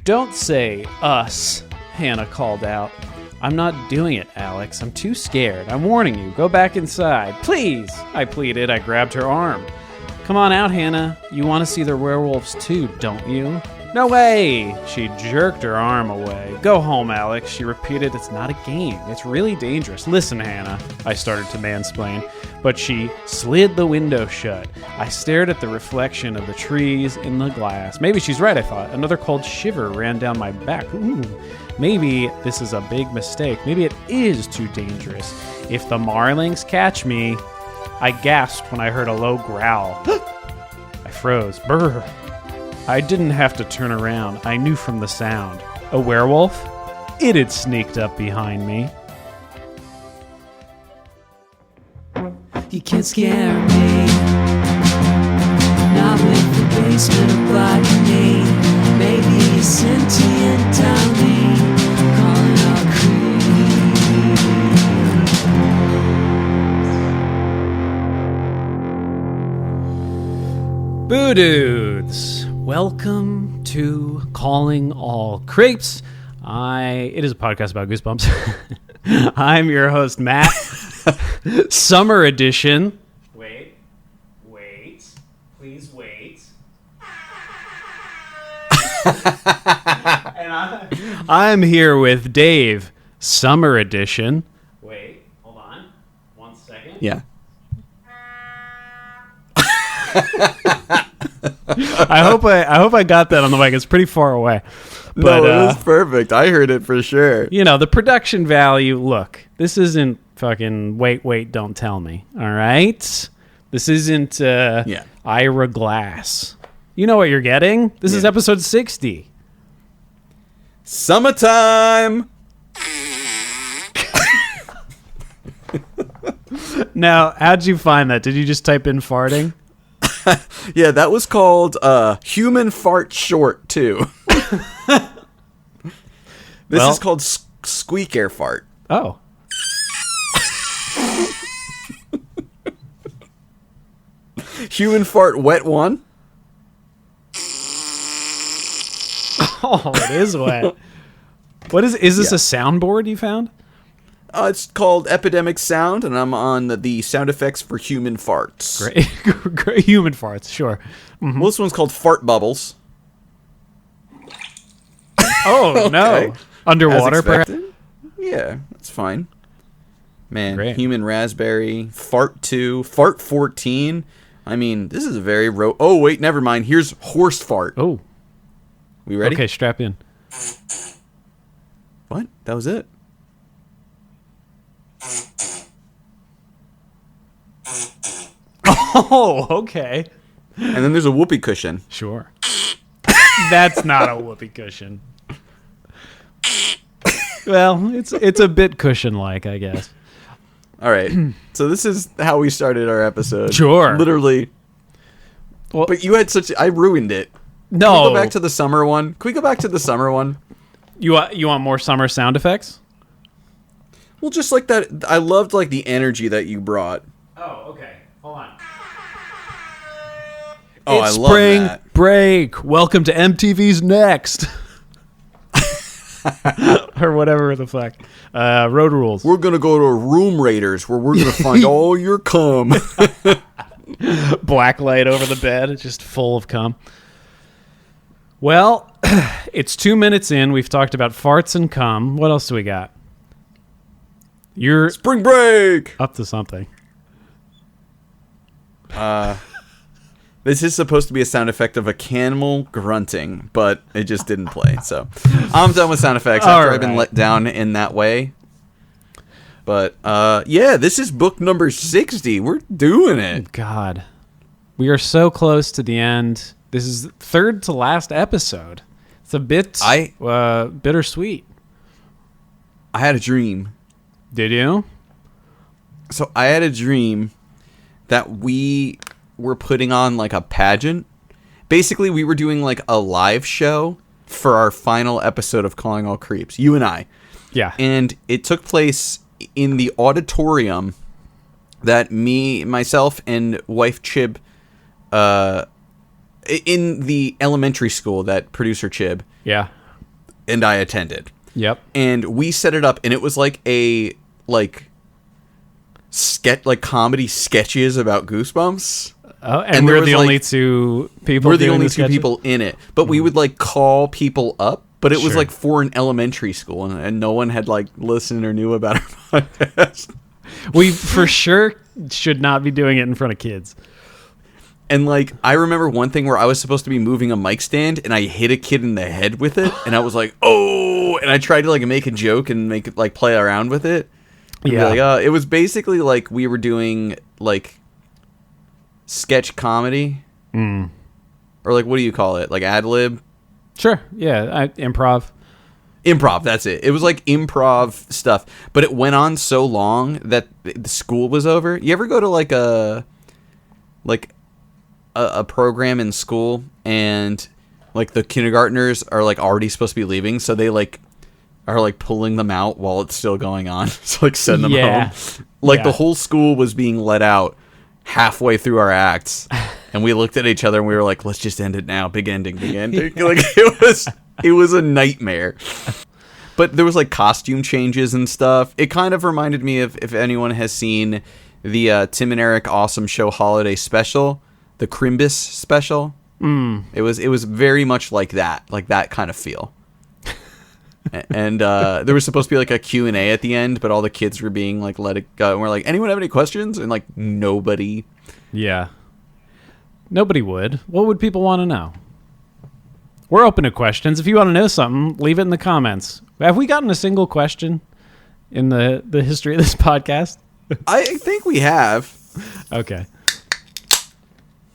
Don't say us, Hannah called out. I'm not doing it, Alex. I'm too scared. I'm warning you. Go back inside. Please, I pleaded. I grabbed her arm. Come on out, Hannah. You want to see the werewolves too, don't you? No way! She jerked her arm away. Go home, Alex, she repeated. It's not a game. It's really dangerous. Listen, Hannah, I started to mansplain, but she slid the window shut. I stared at the reflection of the trees in the glass. Maybe she's right, I thought. Another cold shiver ran down my back. Ooh, maybe this is a big mistake. Maybe it is too dangerous. If the Marlings catch me... I gasped when I heard a low growl. I froze. Brr. I didn't have to turn around. I knew from the sound. A werewolf? It had sneaked up behind me. You can't scare me. Not with the basement abiding me. Maybe a sentient townie calling our creep. Boo dudes, welcome to Calling All Creeps. It is a podcast about Goosebumps. I'm your host, Matt. Summer edition. Wait, please wait. And I'm here with Dave, Summer edition. Wait, hold on, 1 second. Yeah. I hope I got that on the mic. It's pretty far away. But, no, it was perfect. I heard it for sure. You know, the production value, look, this isn't fucking wait, don't tell me. All right? This isn't Ira Glass. You know what you're getting? This is episode 60. Summertime! Now, how'd you find that? Did you just type in farting? Yeah, that was called Human Fart Short, too. This is called Squeak Air Fart. Oh. Human Fart Wet 1. Oh, it is wet. What is this a soundboard you found? It's called Epidemic Sound, and I'm on the sound effects for human farts. Great human farts, sure. Mm-hmm. Well, this one's called Fart Bubbles. Oh, okay. No. Underwater, perhaps? Yeah, that's fine. Man, Great. Human Raspberry, Fart 2, Fart 14. I mean, this is a very... Oh, wait, never mind. Here's Horse Fart. Oh. We ready? Okay, strap in. What? That was it? Oh, okay. And then there's a whoopee cushion. Sure. That's not a whoopee cushion. Well, it's a bit cushion-like, I guess. All right. So this is how we started our episode. Sure. Literally. Well, But you had such... I ruined it. no. Can we go back to the summer one? Can we go back to the summer one? You want more summer sound effects? Well, just like that. I loved like the energy that you brought. Oh, okay. Hold on. Oh, It's I love spring that. break. Welcome to MTV's Next. Or whatever the fuck. Road Rules. We're gonna go to Room Raiders where we're gonna find all your cum. Black light over the bed. It's just full of cum. Well, it's 2 minutes in. We've talked about farts and cum. What else do we got? You're Spring break. up to something. This is supposed to be a sound effect of a camel grunting, but it just didn't play. So I'm done with sound effects after I've been let down in that way. But yeah, this is book number 60. We're doing it. God, we are so close to the end. This is the third to last episode. It's a bit bittersweet. I had a dream. Did you? So I had a dream that we were putting on like a pageant. Basically, we were doing like a live show for our final episode of Calling All Creeps, you and I. Yeah. And it took place in the auditorium that myself, and wife Chib, in the elementary school that producer Chib Yeah. and I attended. Yep. And we set it up, and it was like a comedy sketches about Goosebumps. Oh, and we're the only two people. We're the only two people in it, but we would like call people up. But it was like for an elementary school, and no one had like listened or knew about our podcast. We for sure should not be doing it in front of kids. And like, I remember one thing where I was supposed to be moving a mic stand, and I hit a kid in the head with it, and I was like, "Oh!" And I tried to like make a joke and make it like play around with it. Yeah, like, it was basically like we were doing like sketch comedy, or like what do you call it? Like ad lib. Sure. Yeah. Improv. Improv. That's it. It was like improv stuff, but it went on so long that the school was over. You ever go to like a program in school and like the kindergartners are like already supposed to be leaving, so they like are like pulling them out while it's still going on. So like send them home. Like the whole school was being let out halfway through our acts. And we looked at each other and we were like, let's just end it now. Big ending, big ending. Like it was a nightmare. But there was like costume changes and stuff. It kind of reminded me of, if anyone has seen the Tim and Eric Awesome Show Holiday Special, the Crimbus Special. It was very much like that kind of feel. And there was supposed to be like a Q&A at the end, but all the kids were being like let it go. And we're like, anyone have any questions? And like nobody. Yeah. Nobody would. What would people want to know? We're open to questions. If you want to know something, leave it in the comments. Have we gotten a single question in the history of this podcast? I think we have. Okay.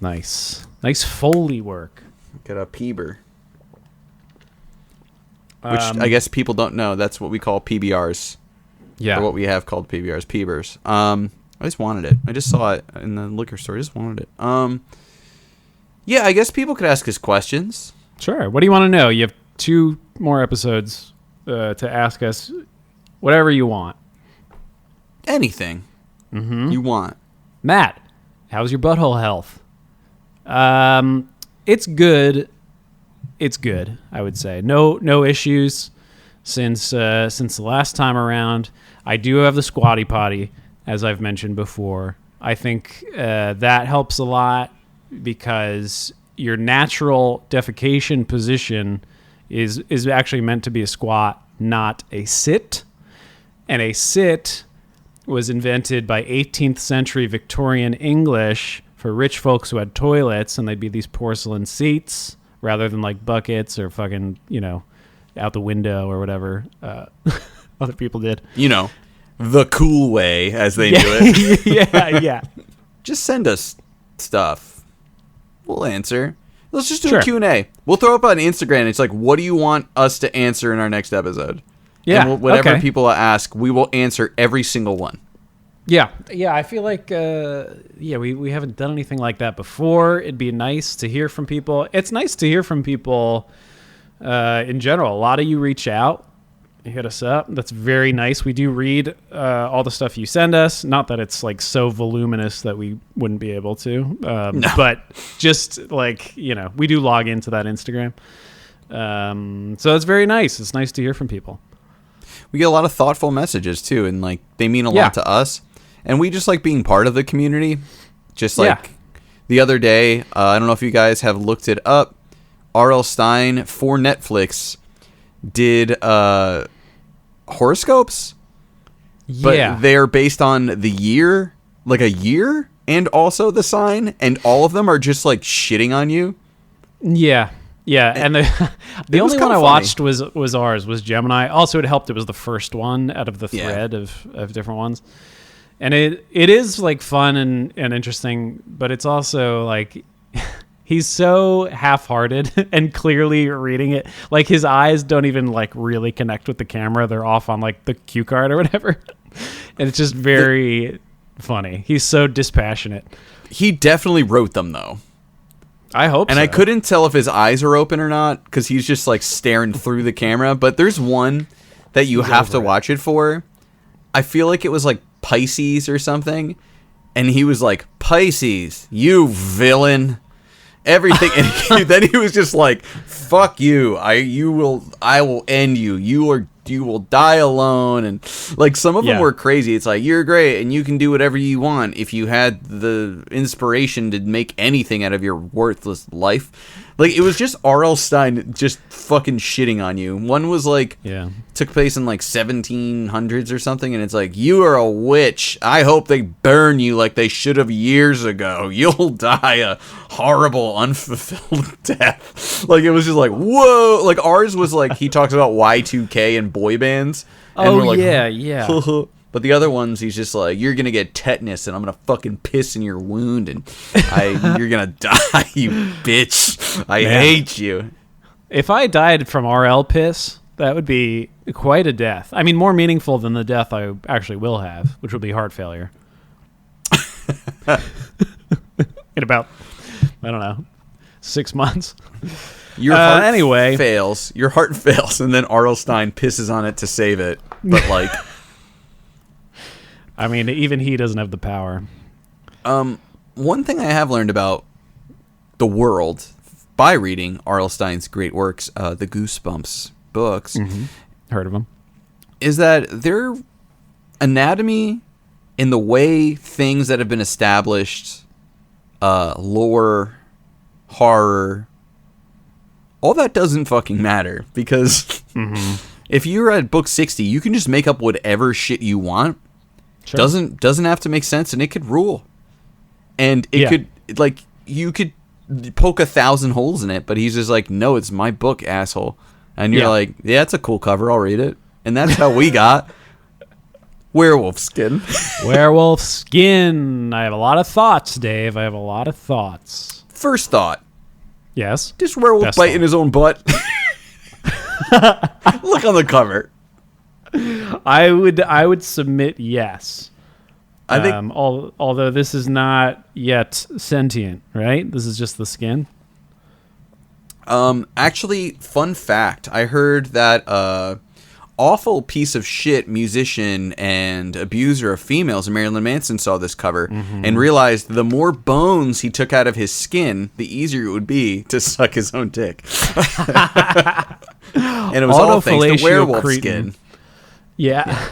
Nice. Nice Foley work. Get a Peeber. Which I guess people don't know. That's what we call PBRs. Yeah. Or what we have called PBRs. Peebers. I just wanted it. I just saw it in the liquor store. I just wanted it. Yeah, I guess people could ask us questions. Sure. What do you want to know? You have 2 more episodes to ask us whatever you want. Anything you want. Matt, how's your butthole health? It's good. It's good, I would say. No issues since the last time around. I do have the squatty potty, as I've mentioned before. I think that helps a lot, because your natural defecation position is actually meant to be a squat, not a sit. And a sit was invented by 18th century Victorian English for rich folks who had toilets, and they'd be these porcelain seats rather than like buckets or fucking, out the window or whatever other people did. The cool way, as they do it. Yeah. Just send us stuff. We'll answer. Let's just do Sure. a Q&A. We'll throw up on Instagram. It's like, what do you want us to answer in our next episode? Yeah. And whatever people ask, we will answer every single one. Yeah. I feel like, we haven't done anything like that before. It'd be nice to hear from people. It's nice to hear from people in general. A lot of you reach out. You hit us up. That's very nice. We do read all the stuff you send us. Not that it's like so voluminous that we wouldn't be able to, No. But just like, we do log into that Instagram. So it's very nice. It's nice to hear from people. We get a lot of thoughtful messages too, and like they mean a lot to us. And we just like being part of the community. Just like the other day, I don't know if you guys have looked it up. R.L. Stine for Netflix did horoscopes, but they're based on the year, like a year, and also the sign, and all of them are just like shitting on you. Yeah, and the only one I watched was ours, was Gemini. Also, it helped. It was the first one out of the thread of different ones, and it is like fun and interesting, but it's also like. He's so half-hearted and clearly reading it. Like, his eyes don't even, like, really connect with the camera. They're off on, like, the cue card or whatever. And it's just very funny. He's so dispassionate. He definitely wrote them, though. I hope so. And I couldn't tell if his eyes are open or not, because he's just, like, staring through the camera. But there's one that you have to watch it for. I feel like it was, like, Pisces or something. And he was like, Pisces, you villain. everything. And then he was just like, fuck you. I will end you. You will die alone. And like some of them were crazy. It's like, you're great and you can do whatever you want if you had the inspiration to make anything out of your worthless life. Like, it was just R.L. Stine just fucking shitting on you. One was like, took place in like 1700s or something, and it's like, you are a witch. I hope they burn you like they should have years ago. You'll die a horrible, unfulfilled death. Like, it was just like, whoa. Like, ours was like, he talks about Y2K and boy bands. And we're like, yeah. But the other ones, he's just like, you're gonna get tetanus, and I'm gonna fucking piss in your wound, and you're gonna die, you bitch. I hate you. If I died from RL piss, that would be quite a death. I mean, more meaningful than the death I actually will have, which will be heart failure. In about, I don't know, 6 months. Your heart fails. Your heart fails, and then R.L. Stine pisses on it to save it. But like, I mean, even he doesn't have the power. One thing I have learned about the world by reading R.L. Stine's great works, the Goosebumps books, heard of them, is that their anatomy in the way things that have been established, lore, horror, all that doesn't fucking matter, because if you're at book 60, you can just make up whatever shit you want. Sure. Doesn't have to make sense, and it could rule. And it could, like, you could poke 1,000 holes in it, but he's just like, no, it's my book, asshole. And you're like, yeah, it's a cool cover, I'll read it. And that's how we got Werewolf Skin. Werewolf Skin. I have a lot of thoughts, Dave. I have a lot of thoughts. First thought. Yes? This werewolf biting his own butt. Look on the cover. I would submit yes. I think, although this is not yet sentient, right? This is just the skin. Actually, fun fact: I heard that awful piece of shit musician and abuser of females, Marilyn Manson, saw this cover and realized the more bones he took out of his skin, the easier it would be to suck his own dick. And it was all thanks to werewolf skin. Yeah.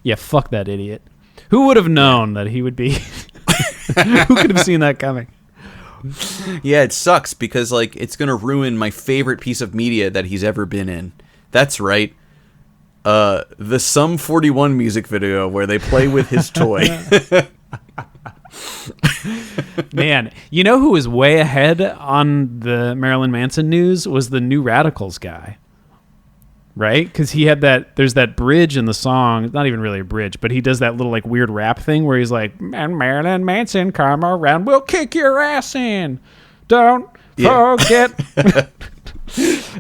Yeah, fuck that idiot. Who would have known that he would be... Who could have seen that coming? Yeah, it sucks because, like, it's going to ruin my favorite piece of media that he's ever been in. That's right. The Sum 41 music video where they play with his toy. Man, you know who was way ahead on the Marilyn Manson news was the New Radicals guy. Right? Because he had there's that bridge in the song. It's not even really a bridge, but he does that little like weird rap thing where he's like, and Marilyn Manson, come around, we'll kick your ass in. Don't forget.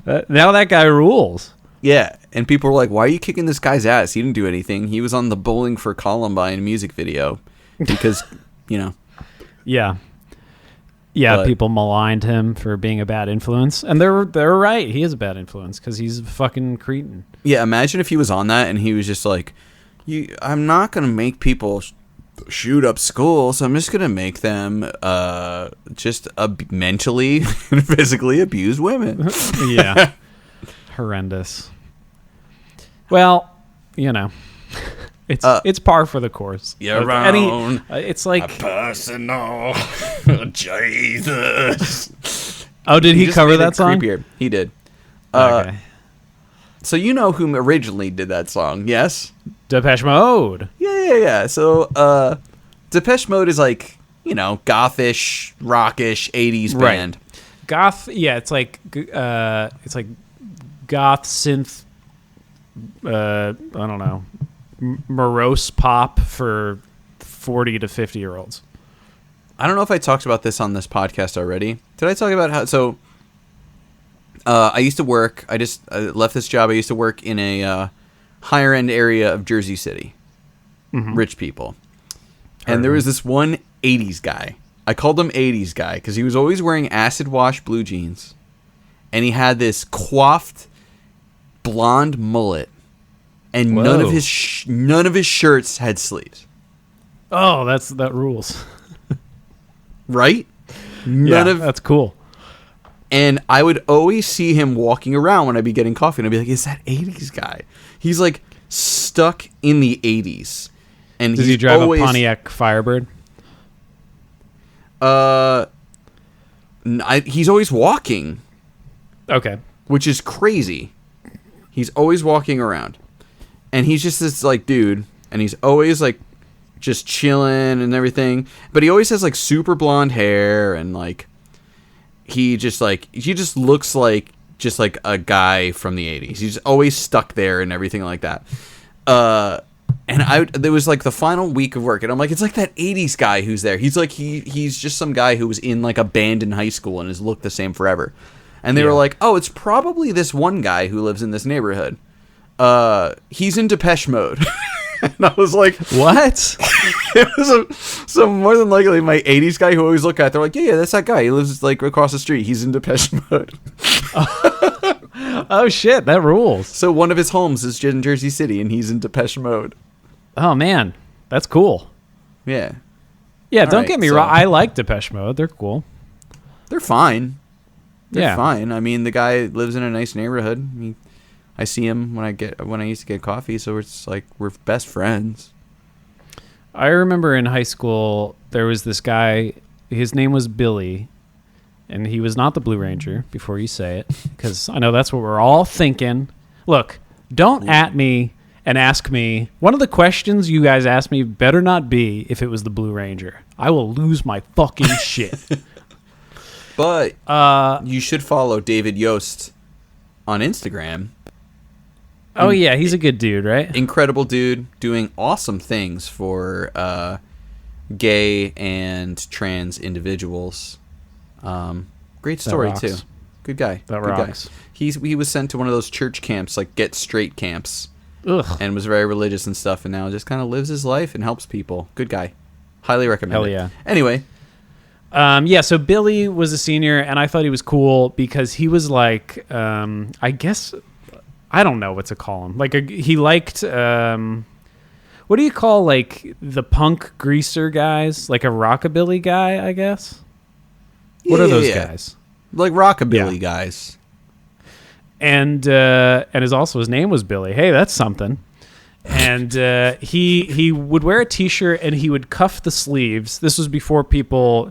Now that guy rules. Yeah, and people were like, why are you kicking this guy's ass? He didn't do anything. He was on the Bowling for Columbine music video. Because, you know. Yeah. Yeah, but people maligned him for being a bad influence, and they're right. He is a bad influence because he's a fucking cretin. Yeah, imagine if he was on that and he was just like, I'm not gonna make people shoot up schools. I'm just gonna make them just mentally and physically abuse women. Yeah, horrendous. Well, you know. It's par for the course. It's like a personal Jesus. Oh, did he cover that song? Creepier. He did. Okay. So you know who originally did that song? Yes. Depeche Mode. Yeah. So Depeche Mode is like, you know, gothish, rockish 80s band. Goth. Yeah, it's like goth synth. I don't know. Morose pop for 40 to 50 year olds. I don't know if I talked about this on this podcast already. Did I talk about how? So, I used to work. I left this job. I used to work in a higher end area of Jersey City, rich people, and there was this one 80s guy. I called him 80s guy because he was always wearing acid wash blue jeans, and he had this coiffed blonde mullet. And none of his shirts had sleeves. Oh, that rules. Right? That's cool. And I would always see him walking around when I'd be getting coffee, and I'd be like, is that 80s guy? He's like stuck in the 80s. And Does he drive a Pontiac Firebird? He's always walking. Okay. Which is crazy. He's always walking around. And he's just this, like, dude. And he's always, like, just chilling and everything. But he always has, like, super blonde hair. And, like, he just looks like just, like, a guy from the 80s. He's always stuck there and everything like that. And there was, like, the final week of work. And I'm like, it's like that 80s guy who's there. He's, like, he's just some guy who was in, like, a band in high school and has looked the same forever. And they were like, oh, it's probably this one guy who lives in this neighborhood. He's in Depeche Mode. And I was like, what? It was so more than likely my 80s guy who I always look at. They're like, yeah, that's that guy. He lives like across the street. He's in Depeche Mode. Oh, shit. That rules. So one of his homes is in Jersey City, and he's in Depeche Mode. Oh, man. That's cool. Yeah. Yeah, don't get me wrong. I like Depeche Mode. They're cool. They're fine. They're Yeah. fine. I mean, the guy lives in a nice neighborhood. I see him when I used to get coffee, so it's like we're best friends. I remember in high school there was this guy. His name was Billy, and he was not the Blue Ranger. Before you say it, because I know that's what we're all thinking. Look, don't at me and ask me. One of the questions you guys asked me better not be if it was the Blue Ranger. I will lose my fucking shit. But you should follow David Yost on Instagram. Oh, yeah, he's a good dude, right? Incredible dude, doing awesome things for gay and trans individuals. Great story, too. Good guy. That good rocks. Guy. He was sent to one of those church camps, like Get Straight camps, Ugh. and was very religious and stuff, and now just kind of lives his life and helps people. Good guy. Highly recommend Hell it. yeah. Anyway. Yeah, so Billy was a senior, and I thought he was cool because he was like, I guess, I don't know what to call him. Like, he liked, what do you call, like, the punk greaser guys? Like a rockabilly guy, I guess? What are those guys? Like rockabilly guys. And his name was Billy. Hey, that's something. And he would wear a T-shirt and he would cuff the sleeves. This was before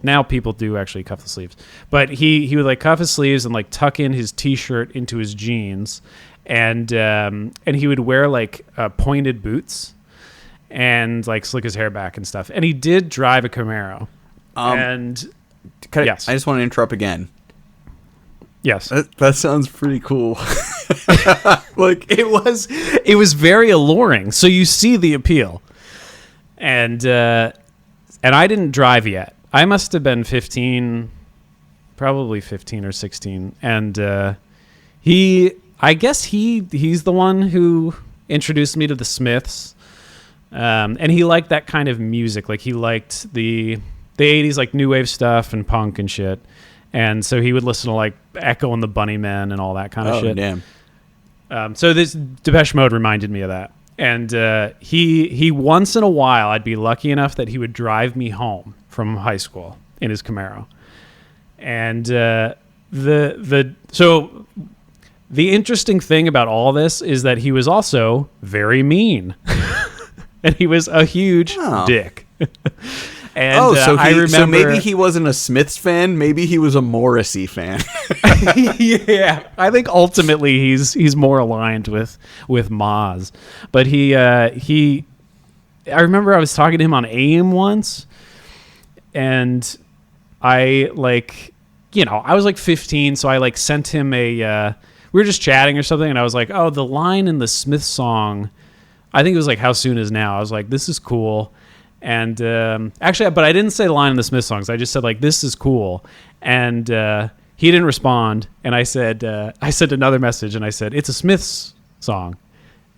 now people do actually cuff the sleeves. But he would like cuff his sleeves and like tuck in his T-shirt into his jeans, and he would wear like pointed boots and like slick his hair back and stuff. And he did drive a Camaro. Yes. I just want to interrupt again. Yes. That sounds pretty cool. Like it was very alluring. So you see the appeal. And I didn't drive yet. I must have been 15, probably 15 or 16. And I guess he's the one who introduced me to the Smiths. And he liked that kind of music. Like he liked the 80s, like new wave stuff and punk and shit. And so he would listen to like Echo and the Bunnymen and all that kind of shit. Damn. So this Depeche Mode reminded me of that. And he once in a while, I'd be lucky enough that he would drive me home from high school in his Camaro. And so the interesting thing about all this is that he was also very mean. And he was a huge dick. And so I remember, so maybe he wasn't a Smiths fan. Maybe he was a Morrissey fan. Yeah, I think ultimately he's more aligned with Maz. But I remember I was talking to him on AIM once, and I I was like 15, so I sent him we were just chatting or something, and I was like, oh, the line in the Smiths song, I think it was like How Soon Is Now. I was like, this is cool. And actually, but I didn't say the line in the Smiths songs. I just said like, this is cool. And he didn't respond. And I sent another message and I said, it's a Smiths song.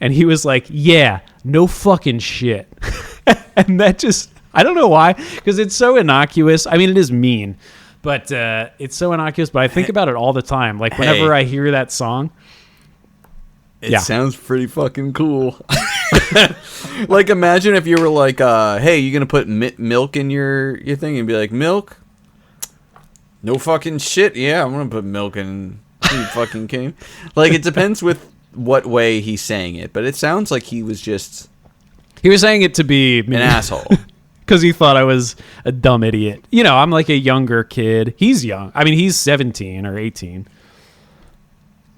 And he was like, yeah, no fucking shit. And that just, I don't know why, because it's so innocuous. I mean, it is mean, but it's so innocuous. But I think about it all the time. Like whenever I hear that song. It sounds pretty fucking cool. Like, imagine if you were like, hey, you gonna put milk in your thing, and be like, milk? No fucking shit. Yeah, I'm gonna put milk in. Are you fucking kidding? Like, it depends with what way he's saying it, but it sounds like he was just He was saying it to be an asshole. Because he thought I was a dumb idiot. You know, I'm like a younger kid. He's young. I mean, he's 17 or 18.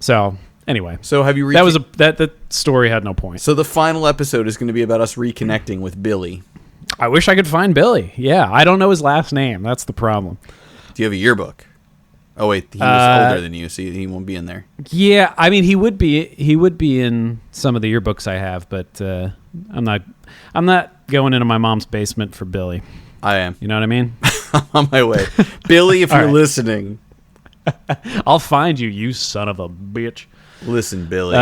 So, anyway. So have you? That story had no point. So the final episode is going to be about us reconnecting with Billy. I wish I could find Billy. Yeah, I don't know his last name. That's the problem. Do you have a yearbook? Oh wait, he was older than you, so he won't be in there. Yeah, I mean he would be in some of the yearbooks I have, but I'm not going into my mom's basement for Billy. I am. You know what I mean? On my way. Billy, if you're listening. I'll find you, you son of a bitch. Listen, Billy.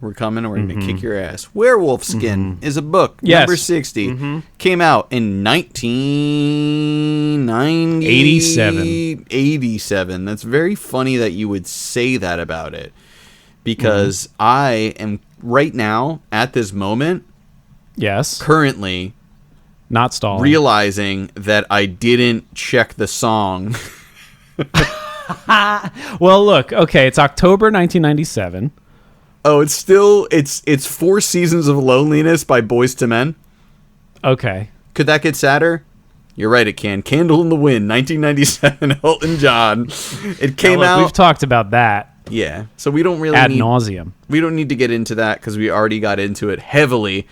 We're coming and we're going to kick your ass. Werewolf Skin is a book. Yes. Number 60. Came out in 1987. 87. That's very funny that you would say that about it. Because I am right now, at this moment, currently not stalling, realizing that I didn't check the song. Well, look, okay, it's October 1997. Oh, it's still it's 4 Seasons of Loneliness by Boyz II Men. Okay. Could that get sadder? You're right, it can. Candle in the Wind, 1997, Elton John. It came out. We've talked about that. Yeah. So we don't really ad nauseum. We don't need to get into that because we already got into it heavily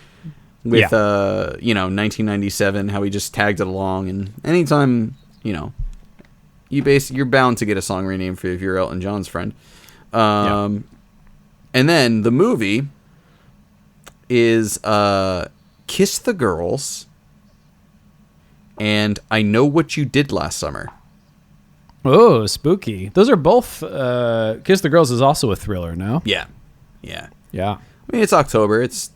with 1997, how we just tagged it along, and anytime, you're bound to get a song renamed for if you're Elton John's friend. And then the movie is Kiss the Girls and I Know What You Did Last Summer. Oh, spooky. Those are both... Kiss the Girls is also a thriller, no? Yeah. Yeah. I mean, it's October. It's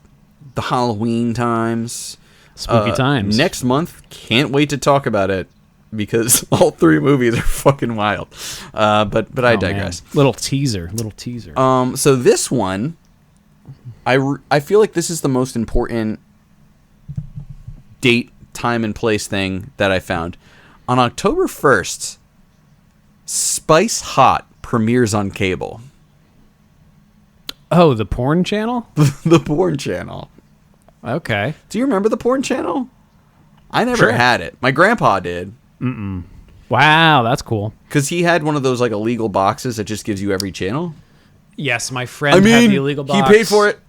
the Halloween times. Spooky times. Next month, can't wait to talk about it because all 3 movies are fucking wild. But I digress. Man. Little teaser. So this one, I feel like this is the most important date, time, and place thing that I found. On October 1st, Spice Hot premieres on cable. Oh, the porn channel? The porn channel. Okay. Do you remember the porn channel? I never had it. My grandpa did. Wow, that's cool. Because he had one of those like illegal boxes that just gives you every channel. Yes, my friend had the illegal box. He paid for it.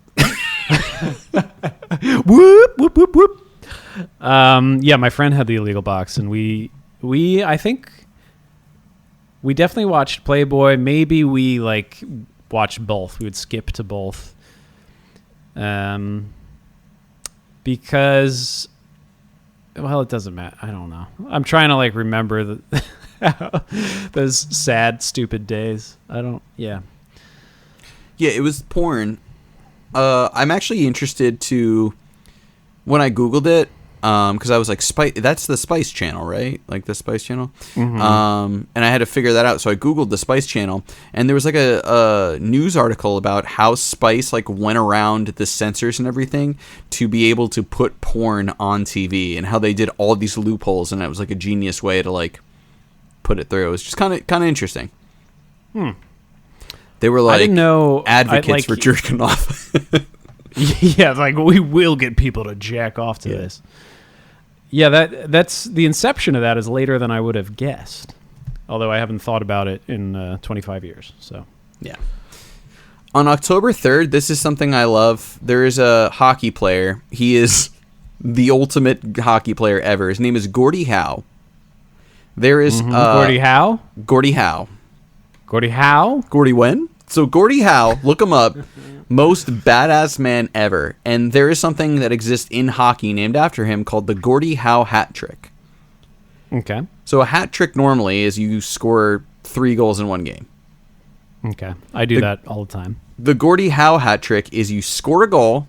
Whoop, whoop, whoop, whoop. Yeah, my friend had the illegal box, and we I think we definitely watched Playboy. Maybe we watched both. We would skip to both. Because, well, it doesn't matter. I don't know. I'm trying to remember those sad, stupid days. Yeah, it was porn. I'm actually interested to, when I Googled it, because I was like, that's the Spice Channel, right? Like the Spice Channel? And I had to figure that out. So I Googled the Spice Channel, and there was a news article about how Spice went around the censors and everything to be able to put porn on TV, and how they did all these loopholes, and it was a genius way to put it through. It was just kind of interesting. They were I didn't know advocates for jerking off. Yeah, we will get people to jack off to this. Yeah, that's the inception of that is later than I would have guessed. Although I haven't thought about it in 25 years. So yeah. On October 3rd, this is something I love. There is a hockey player. He is the ultimate hockey player ever. His name is Gordie Howe. There is Gordie Howe? Gordie Howe. Gordie Howe? Gordie when? So Gordie Howe, look him up. Most badass man ever. And there is something that exists in hockey named after him called the Gordie Howe hat trick. Okay. So a hat trick normally is you score 3 goals in one game. Okay. I do that all the time. The Gordie Howe hat trick is you score a goal,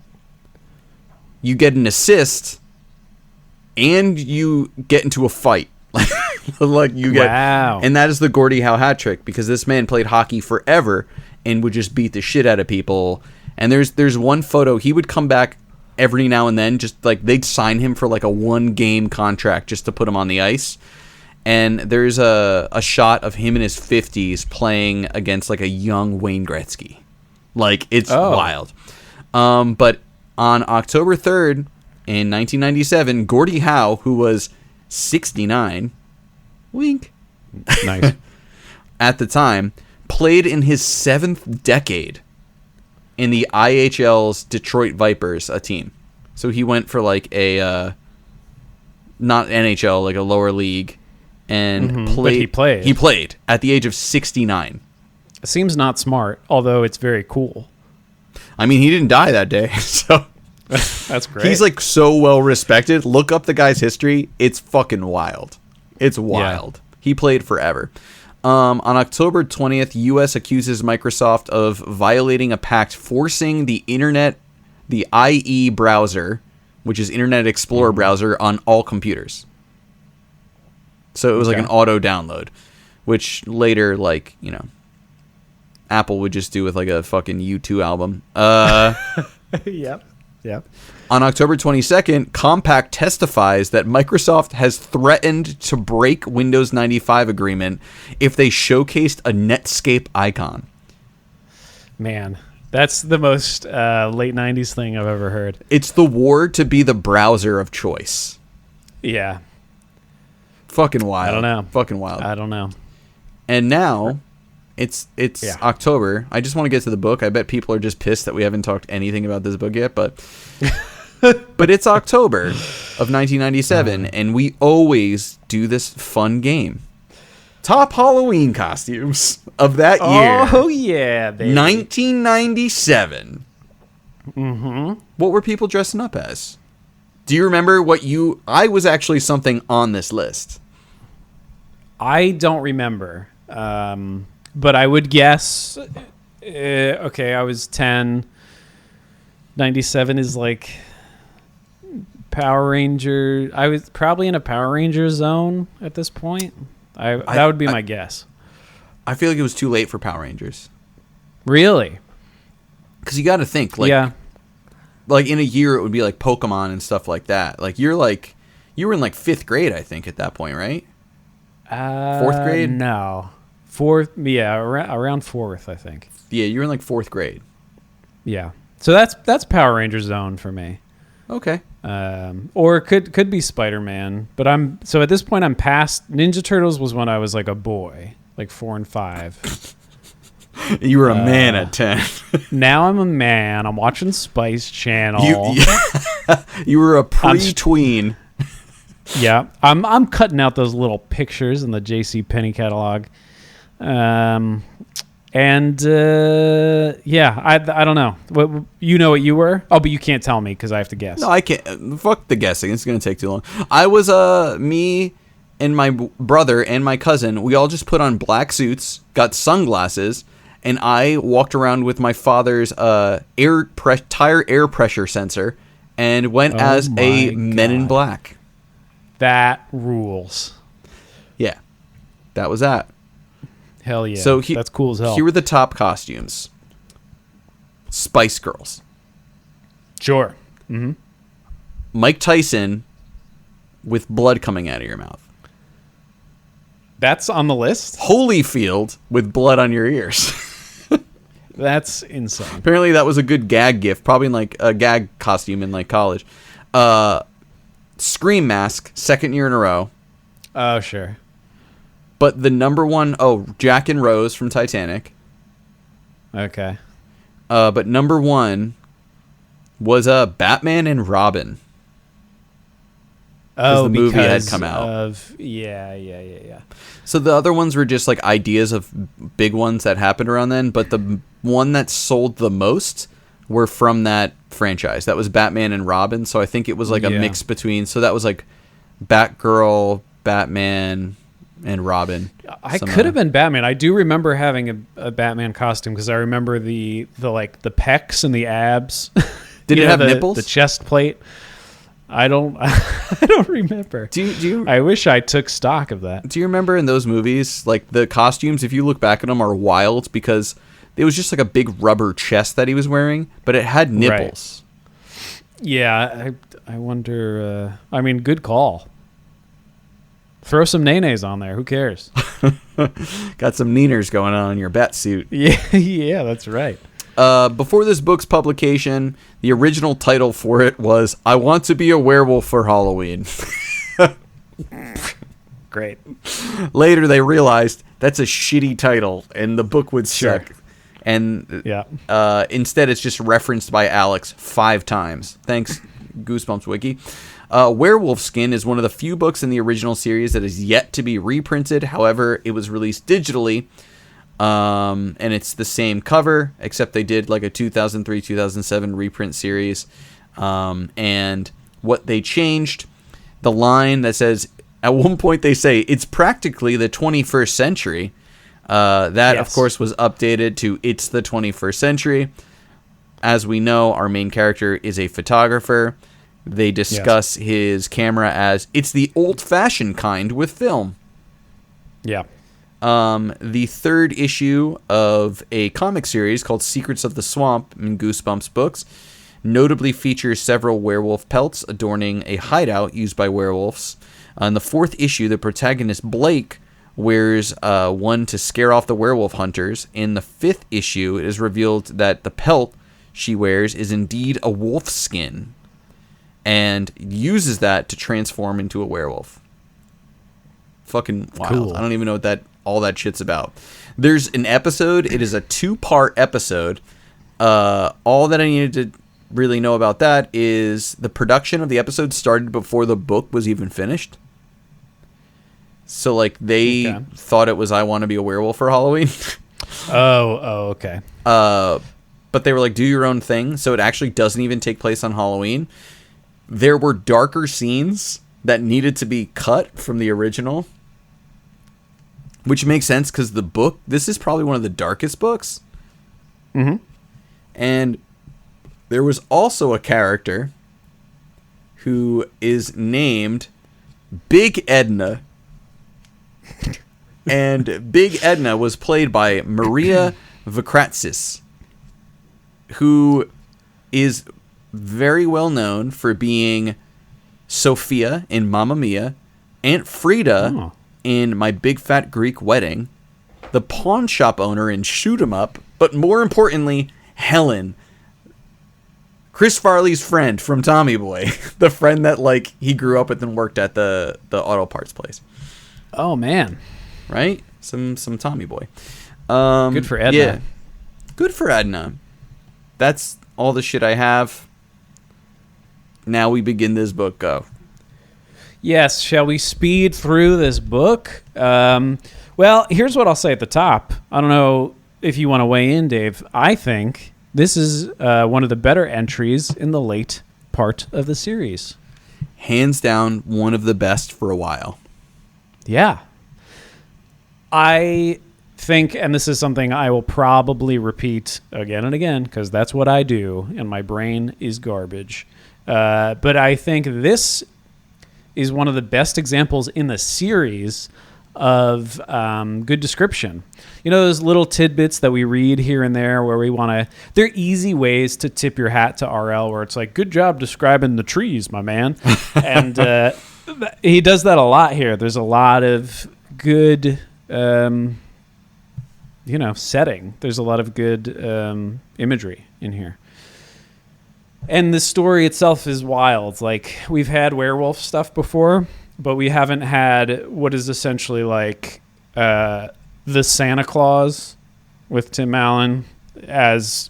you get an assist, and you get into a fight. Wow. And that is the Gordie Howe hat trick, because this man played hockey forever and would just beat the shit out of people. And there's one photo, he would come back every now and then, just they'd sign him for a 1-game contract just to put him on the ice. And there's a shot of him in his 50s playing against like a young Wayne Gretzky. Like, it's wild. But on October 3rd in 1997, Gordie Howe, who was 69, wink, Nice. at the time, played in his 7th decade in the IHL's Detroit Vipers, a team. So he went for like a not NHL, like a lower league, and played. But he played. He played at the age of 69. Seems not smart, although it's very cool. I mean, he didn't die that day, so That's great. he's like so well respected. Look up the guy's history; it's fucking wild. It's wild. Yeah. He played forever. On October 20th, U.S. accuses Microsoft of violating a pact forcing the IE browser, which is Internet Explorer browser, on all computers. So it was like an auto download, which later, like, you know, Apple would just do with like a fucking U2 album. Yep. On October 22nd, Compaq testifies that Microsoft has threatened to break Windows 95 agreement if they showcased a Netscape icon. Man, that's the most late 90s thing I've ever heard. It's the war to be the browser of choice. Yeah. Fucking wild. I don't know. Fucking wild. I don't know. And now it's October. I just want to get to the book. I bet people are just pissed that we haven't talked anything about this book yet, but but it's October of 1997, and we always do this fun game. Top Halloween costumes of that year. Oh, yeah, baby. 1997. Mm-hmm. What were people dressing up as? Do you remember what you... I was actually something on this list. I don't remember. But I would guess... okay, I was 10. 97 is like... Power Ranger... I was probably in a Power Ranger zone at this point. That would be my guess. I feel like it was too late for Power Rangers. Really? Because you got to think, like... Yeah. Like, in a year, it would be, like, Pokemon and stuff like that. Like, you were in, like, 5th grade, I think, at that point, right? 4th grade? No. 4th, yeah, around 4th, I think. Yeah, you were in, like, 4th grade. Yeah. So that's Power Ranger zone for me. Okay. Or it could be Spider-Man. But so at this point, I'm past... Ninja Turtles was when I was, like, a boy. Like, 4 and 5. You were a man at 10. Now I'm a man. I'm watching Spice Channel. You were a pre-tween. Yeah, I'm cutting out those little pictures in the J.C. Penney catalog. I don't know. What you know what you were? Oh, but you can't tell me because I have to guess. No, I can't. Fuck the guessing. It's gonna take too long. I was me and my brother and my cousin. We all just put on black suits, got sunglasses. And I walked around with my father's tire air pressure sensor and went as a Men in Black. That rules. Yeah. That was that. Hell yeah. So that's cool as hell. Here were the top costumes. Spice Girls. Sure. Mm-hmm. Mike Tyson with blood coming out of your mouth. That's on the list? Holyfield with blood on your ears. That's insane. Apparently that was a good gag gift, probably in like a gag costume in like college. Scream Mask, 2nd year in a row. Oh, sure. But the number one, Jack and Rose from Titanic. Okay. But number one was Batman and Robin. Oh, the movie had come out. Yeah. So the other ones were just like ideas of big ones that happened around then, but the one that sold the most were from that franchise. That was Batman and Robin, so I think it was like a mix between... So that was like Batgirl, Batman, and Robin. I could have been Batman. I do remember having a Batman costume because I remember the pecs and the abs. Did it have nipples? The chest plate. I don't remember. Do you? I wish I took stock of that. Do you remember in those movies, like the costumes? If you look back at them, are wild because it was just like a big rubber chest that he was wearing, but it had nipples. Right. Yeah, I wonder. I mean, good call. Throw some nays on there. Who cares? Got some neeners going on in your bat suit. Yeah, that's right. Before this book's publication, the original title for it was "I Want to Be a Werewolf for Halloween." Great. Later, they realized that's a shitty title, and the book would suck. Sure. And Yeah. instead, it's just referenced by Alex 5 times. Thanks, Goosebumps Wiki. Werewolf Skin is one of the few books in the original series that is yet to be reprinted. However, it was released digitally, and it's the same cover, except they did like a 2003-2007 reprint series. And what they changed, the line that says, at one point they say, it's practically the 21st century. That, Yes. of course, was updated to it's the 21st century. As we know, our main character is a photographer. They discuss his camera as it's the old-fashioned kind with film. Yeah. The third issue of a comic series called Secrets of the Swamp in Goosebumps books notably features several werewolf pelts adorning a hideout used by werewolves. In the fourth issue, the protagonist Blake wears one to scare off the werewolf hunters. In the fifth issue, it is revealed that the pelt she wears is indeed a wolf skin and uses that to transform into a werewolf. Fucking wild. Cool. I don't even know what all that shit's about. There's an episode. It is a 2-part episode. All that I needed to really know about that is the production of the episode started before the book was even finished. So, like, they thought it was I Want to Be a Werewolf for Halloween. Oh, okay. But they were like, do your own thing. So it actually doesn't even take place on Halloween. There were darker scenes that needed to be cut from the original. Which makes sense because the book, this is probably one of the darkest books. Mm-hmm. And there was also a character who is named Big Edna. And Big Edna was played by Maria Vakratsis, who is very well known for being Sophia in Mamma Mia, Aunt Frida in My Big Fat Greek Wedding, the pawn shop owner in Shoot 'em Up, but more importantly, Helen, Chris Farley's friend from Tommy Boy, the friend that like he grew up with and worked at the auto parts place. Oh, man. Right? Some Tommy Boy. Good for Edna. Yeah. Good for Edna. That's all the shit I have. Now we begin this book. Go. Yes, shall we speed through this book? Well, here's what I'll say at the top. I don't know if you want to weigh in, Dave. I think this is one of the better entries in the late part of the series. Hands down, one of the best for a while. Yeah. I think, and this is something I will probably repeat again and again, because that's what I do, and my brain is garbage. But I think this is one of the best examples in the series of good description. You know those little tidbits that we read here and there where we want to... They're easy ways to tip your hat to RL, where it's like, good job describing the trees, my man. And he does that a lot here. There's a lot of good... setting. There's a lot of good imagery in here. And the story itself is wild. Like, we've had werewolf stuff before, but we haven't had what is essentially like the Santa Claus with Tim Allen as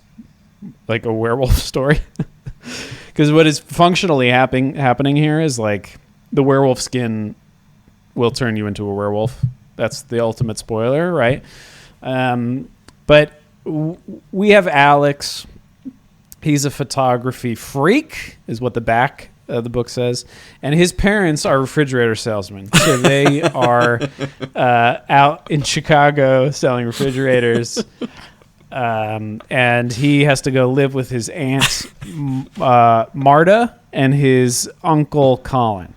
like a werewolf story. Because what is functionally happening here is like the werewolf skin will turn you into a werewolf. That's the ultimate spoiler, right? But we have Alex. He's a photography freak, is what the back of the book says. And his parents are refrigerator salesmen. So they are out in Chicago selling refrigerators. And he has to go live with his aunt, Marta, and his uncle, Colin.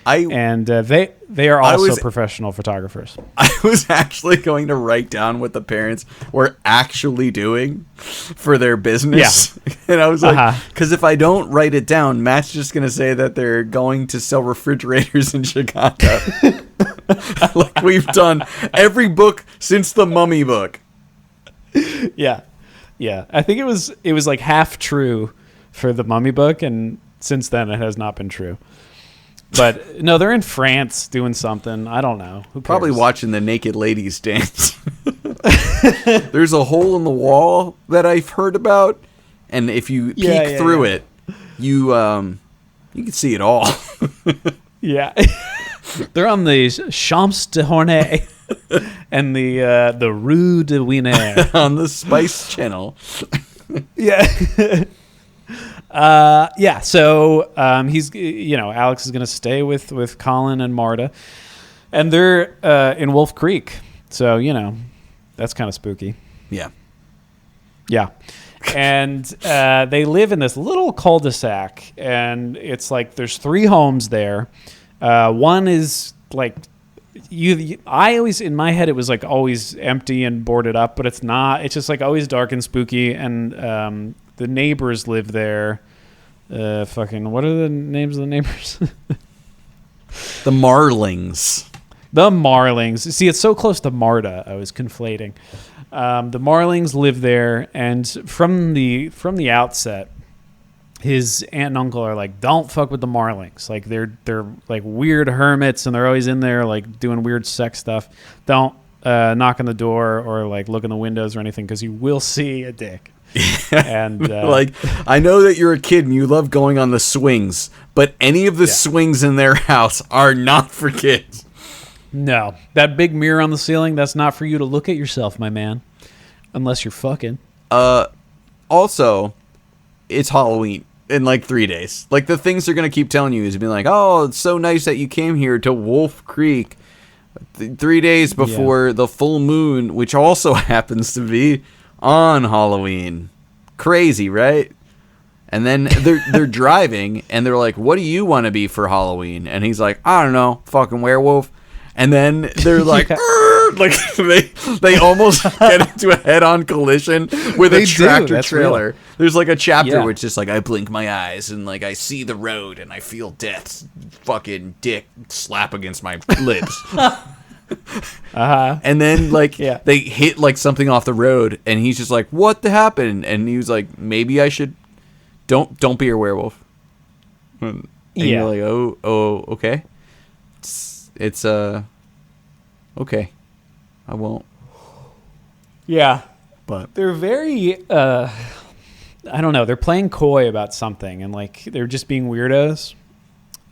and they are also professional photographers. I was actually going to write down what the parents were actually doing for their business. Yeah. And I was like, because if I don't write it down, Matt's just going to say that they're going to sell refrigerators in Chicago. Like we've done every book since the Mummy book. Yeah. I think it was like half true for the Mummy book, and since then it has not been true. But no, they're in France doing something. I don't know. Who cares? Probably watching the naked ladies dance. There's a hole in the wall that I've heard about, and if you peek through it, you can see it all. Yeah. They're on the Champs de Hornay and the Rue de Wiener on the Spice Channel. Yeah. So he's Alex is gonna stay with Colin and Marta, and they're in Wolf Creek. So that's kind of spooky. Yeah. And they live in this little cul-de-sac, and it's like there's 3 homes there. One is like I always, in my head, it was like always empty and boarded up, but it's not. It's just like always dark and spooky, and the neighbors live there. What are the names of the neighbors? The Marlings. The Marlings. See, it's so close to Marta. I was conflating. The Marlings live there, and from the outset, his aunt and uncle are like, "Don't fuck with the Marlings. Like they're like weird hermits, and they're always in there like doing weird sex stuff. Don't knock on the door or like look in the windows or anything, because you will see a dick." And like, I know that you're a kid and you love going on the swings, but any of the swings in their house are not for kids. No, that big mirror on the ceiling, that's not for you to look at yourself, my man, unless you're fucking. Also, it's Halloween in like 3 days. Like, the things they're gonna keep telling you is being like, "Oh, it's so nice that you came here to Wolf Creek 3 days before the full moon," which also happens to be on Halloween. Crazy, right? And then they're driving, and they're like, "What do you want to be for Halloween?" And he's like, "I don't know, fucking werewolf." And then they're like, like they almost get into a head-on collision with a tractor trailer. Real. There's like a chapter where it's just like, I blink my eyes and like I see the road and I feel death's fucking dick slap against my lips. And then like they hit like something off the road, and he's just like, "What happened?" And he was like, "Maybe I should don't be a werewolf." And you're like, oh, okay. It's okay. I won't. Yeah. But they're very I don't know, they're playing coy about something, and like they're just being weirdos.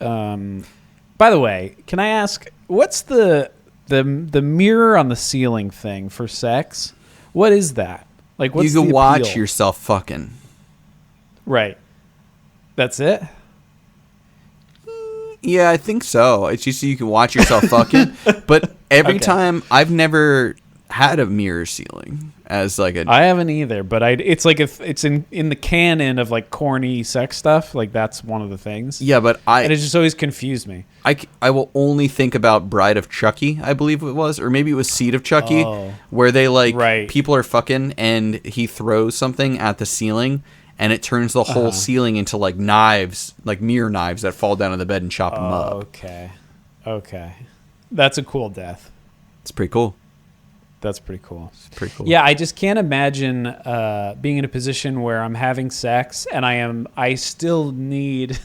By the way, can I ask, what's the mirror on the ceiling thing for sex? What is that? Like, what's you can the watch appeal? Yourself fucking. Right. That's it? Yeah, I think so. It's just so you can watch yourself fucking. But every time, I've never had a mirror ceiling as like a. I haven't either, but it's like if it's in the canon of like corny sex stuff, like that's one of the things. Yeah, but and it just always confused me. I will only think about Bride of Chucky, I believe it was, or maybe it was Seed of Chucky, where they like people are fucking and he throws something at the ceiling. And it turns the whole ceiling into like knives, like mirror knives that fall down on the bed and chop them up. Okay. That's a cool death. It's pretty cool. That's pretty cool. It's pretty cool. Yeah, I just can't imagine being in a position where I'm having sex and I still need.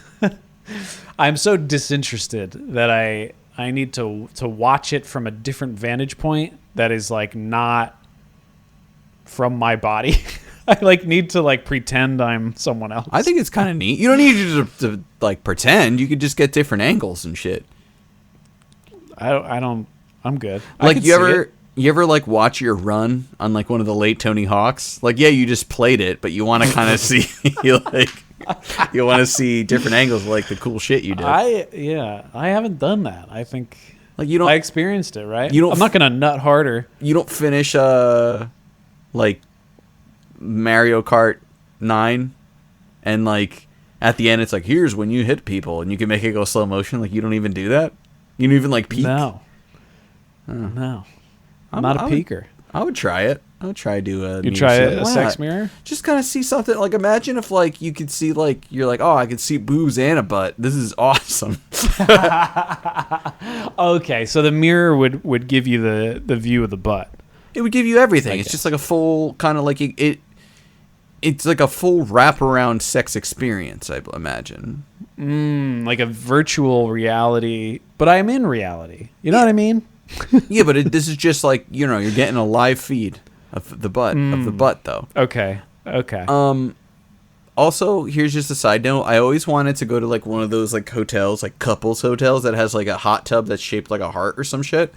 I'm so disinterested that I need to watch it from a different vantage point that is like not from my body. I like need to like pretend I'm someone else. I think it's kind of neat. You don't need to like pretend. You could just get different angles and shit. I don't. I'm good. Like you ever like watch your run on like one of the late Tony Hawks? Like you just played it, but you want to kind of see like you want to see different angles, like the cool shit you did. I haven't done that. I think like you don't. I experienced it, right? You don't. I'm not gonna nut harder. You don't finish like Mario Kart 9 and like at the end, it's like, here's when you hit people, and you can make it go slow motion. Like, you don't even do that? You don't even, like, peek? No. No. I'm not a peeker. I would try it. I would try to do a... You try a sex mirror? Just kind of see something. Like, imagine if, like, you could see, like, you're like, oh, I could see boobs and a butt. This is awesome. Okay, so the mirror would give you the view of the butt. It would give you everything. It's just like a full kind of like it's like a full wraparound sex experience, I imagine. Like a virtual reality, but I'm in reality. You know what I mean? Yeah, but this is just like, you're getting a live feed of the butt though. Okay. Also, here's just a side note. I always wanted to go to like one of those like hotels, like couples hotels that has like a hot tub that's shaped like a heart or some shit.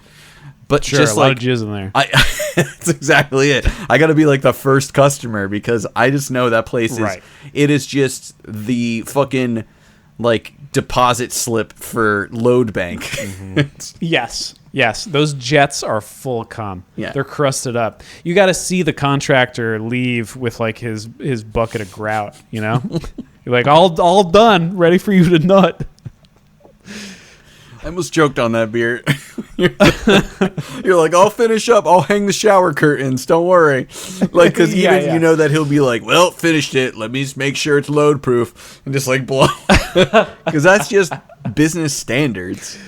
But sure, just a lot of jizz in there. That's exactly it. I got to be like the first customer because I just know that place is. Right. It is just the fucking like deposit slip for load bank. Mm-hmm. Yes. Those jets are full cum. Yeah. They're crusted up. You got to see the contractor leave with like his bucket of grout. You're like all done, ready for you to nut. I almost choked on that beer. You're like, I'll finish up. I'll hang the shower curtains. Don't worry. Like, because you know that he'll be like, well, finished it. Let me just make sure it's load proof and just like blow. Because that's just business standards.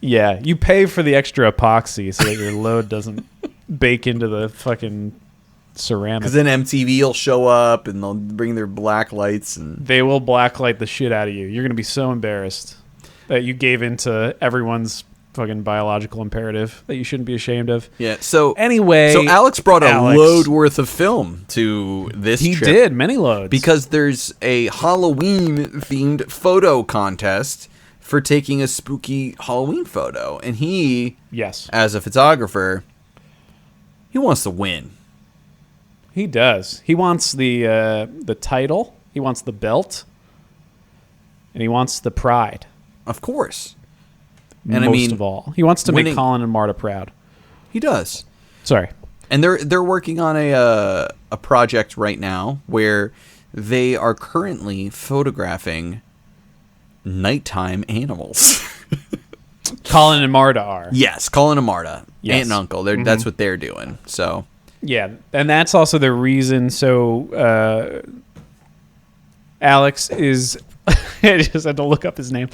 Yeah, you pay for the extra epoxy so that your load doesn't bake into the fucking ceramic. Because then MTV will show up and they'll bring their black lights and they will blacklight the shit out of you. You're gonna be so embarrassed that you gave into everyone's fucking biological imperative that you shouldn't be ashamed of. Yeah. So anyway, Alex brought a load worth of film to this trip. He did many loads because there's a Halloween themed photo contest for taking a spooky Halloween photo, and he, as a photographer, he wants to win. He does. He wants the title. He wants the belt, and he wants the pride. Of course. And most of all, he wants to make Colin and Marta proud. He does. Sorry. And they're working on a project right now where they are currently photographing nighttime animals. Colin and Marta are. Yes, Colin and Marta, aunt and uncle. That's what they're doing. So yeah, and that's also the reason. So Alex is. I just had to look up his name.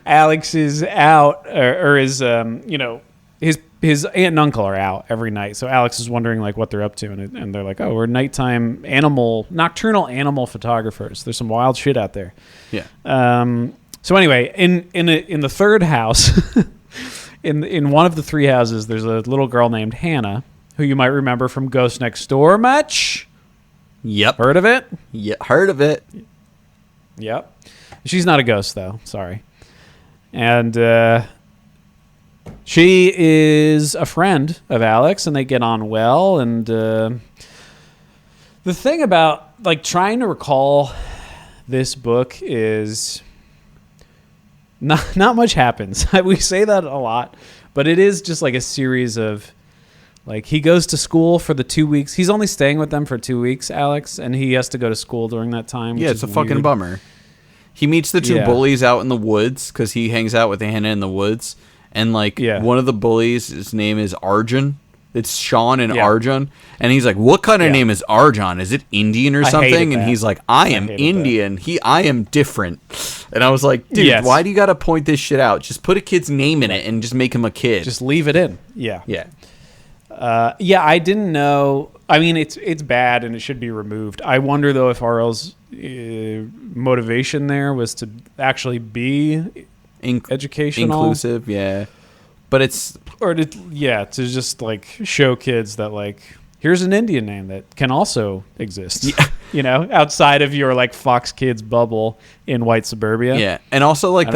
Alex is out, or is his aunt and uncle are out every night. So Alex is wondering like what they're up to, and they're like, oh, we're nocturnal animal photographers. There's some wild shit out there. Yeah. So anyway, in the third house, in one of the three houses, there's a little girl named Hannah, who you might remember from Ghost Next Door much. Yep. Heard of it? Yeah, heard of it. Yep. She's not a ghost, though. Sorry. And she is a friend of Alex, and they get on well. And the thing about like trying to recall this book is not much happens. We say that a lot, but it is just like a series of like he goes to school for the 2 weeks. He's only staying with them for 2 weeks, Alex, and he has to go to school during that time. Yeah, it's a fucking bummer. He meets the two bullies out in the woods because he hangs out with Hannah in the woods. And, like, one of the bullies, his name is Arjun. It's Sean and Arjun. And he's like, what kind of name is Arjun? Is it Indian or something? And he's like, I am Indian. I am different. And I was like, dude, why do you got to point this shit out? Just put a kid's name in it and just make him a kid. Just leave it in. Yeah. Yeah. I didn't know. I mean, it's bad and it should be removed. I wonder, though, if RL's motivation there was to actually be educational, inclusive, but it's to just like show kids that like here's an Indian name that can also exist, outside of your like Fox Kids bubble in white suburbia. And also like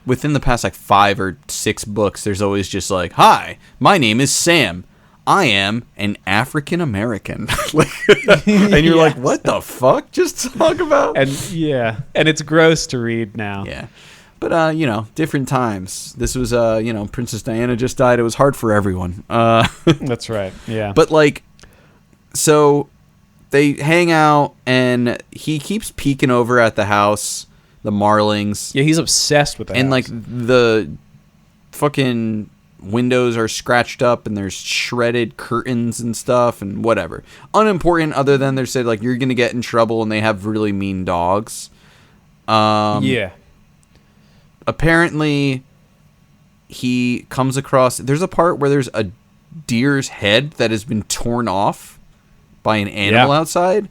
within the past like 5 or 6 books, there's always just like, hi, my name is Sam. I am an African American. And you're like, what the fuck? Just talk about. And it's gross to read now. Yeah. But, different times. This was, Princess Diana just died. It was hard for everyone. That's right. Yeah. But, like, so they hang out, and he keeps peeking over at the house, the Marlings. Yeah, he's obsessed with that. And, like, the fucking windows are scratched up, and there's shredded curtains and stuff, and whatever. Unimportant, other than they said, like, you're going to get in trouble, and they have really mean dogs. Yeah. Apparently, he comes across... There's a part where there's a deer's head that has been torn off by an animal outside,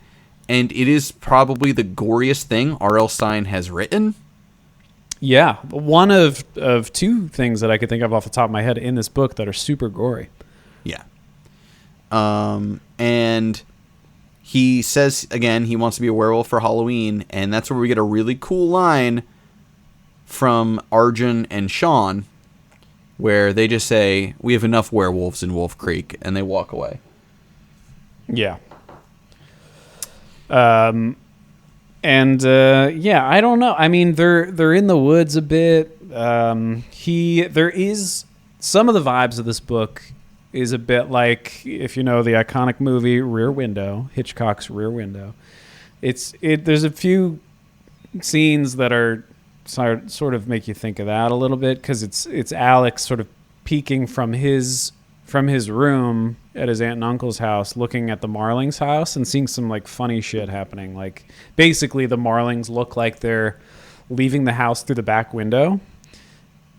and it is probably the goriest thing R.L. Stine has written. Yeah, one of two things that I could think of off the top of my head in this book that are super gory. Yeah. And he says, again, he wants to be a werewolf for Halloween, and that's where we get a really cool line from Arjun and Sean, where they just say, we have enough werewolves in Wolf Creek, and they walk away. Yeah. Yeah, I don't know. I mean, they're in the woods a bit. There is some of the vibes of this book is a bit like, if you know the iconic movie Rear Window, Hitchcock's Rear Window. There's a few scenes that are sort of make you think of that a little bit, because it's Alex sort of peeking from his room at his aunt and uncle's house, looking at the Marlings' house and seeing some like funny shit happening. Like, basically the Marlings look like they're leaving the house through the back window,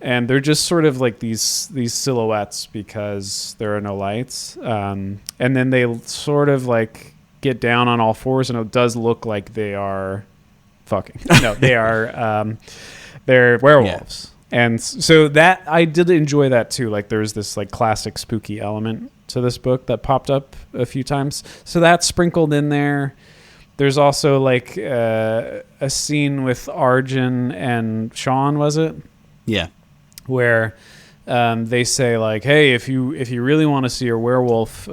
and they're just sort of like these silhouettes because there are no lights. And then they sort of like get down on all fours, and it does look like they are fucking. No, they are. They're werewolves. Yeah. And so that I did enjoy that too. Like, there's this like classic spooky element to this book that popped up a few times. So that's sprinkled in there. There's also like a scene with Arjun and Sean, was it? Yeah. Where they say like, hey, if you really want to see a werewolf,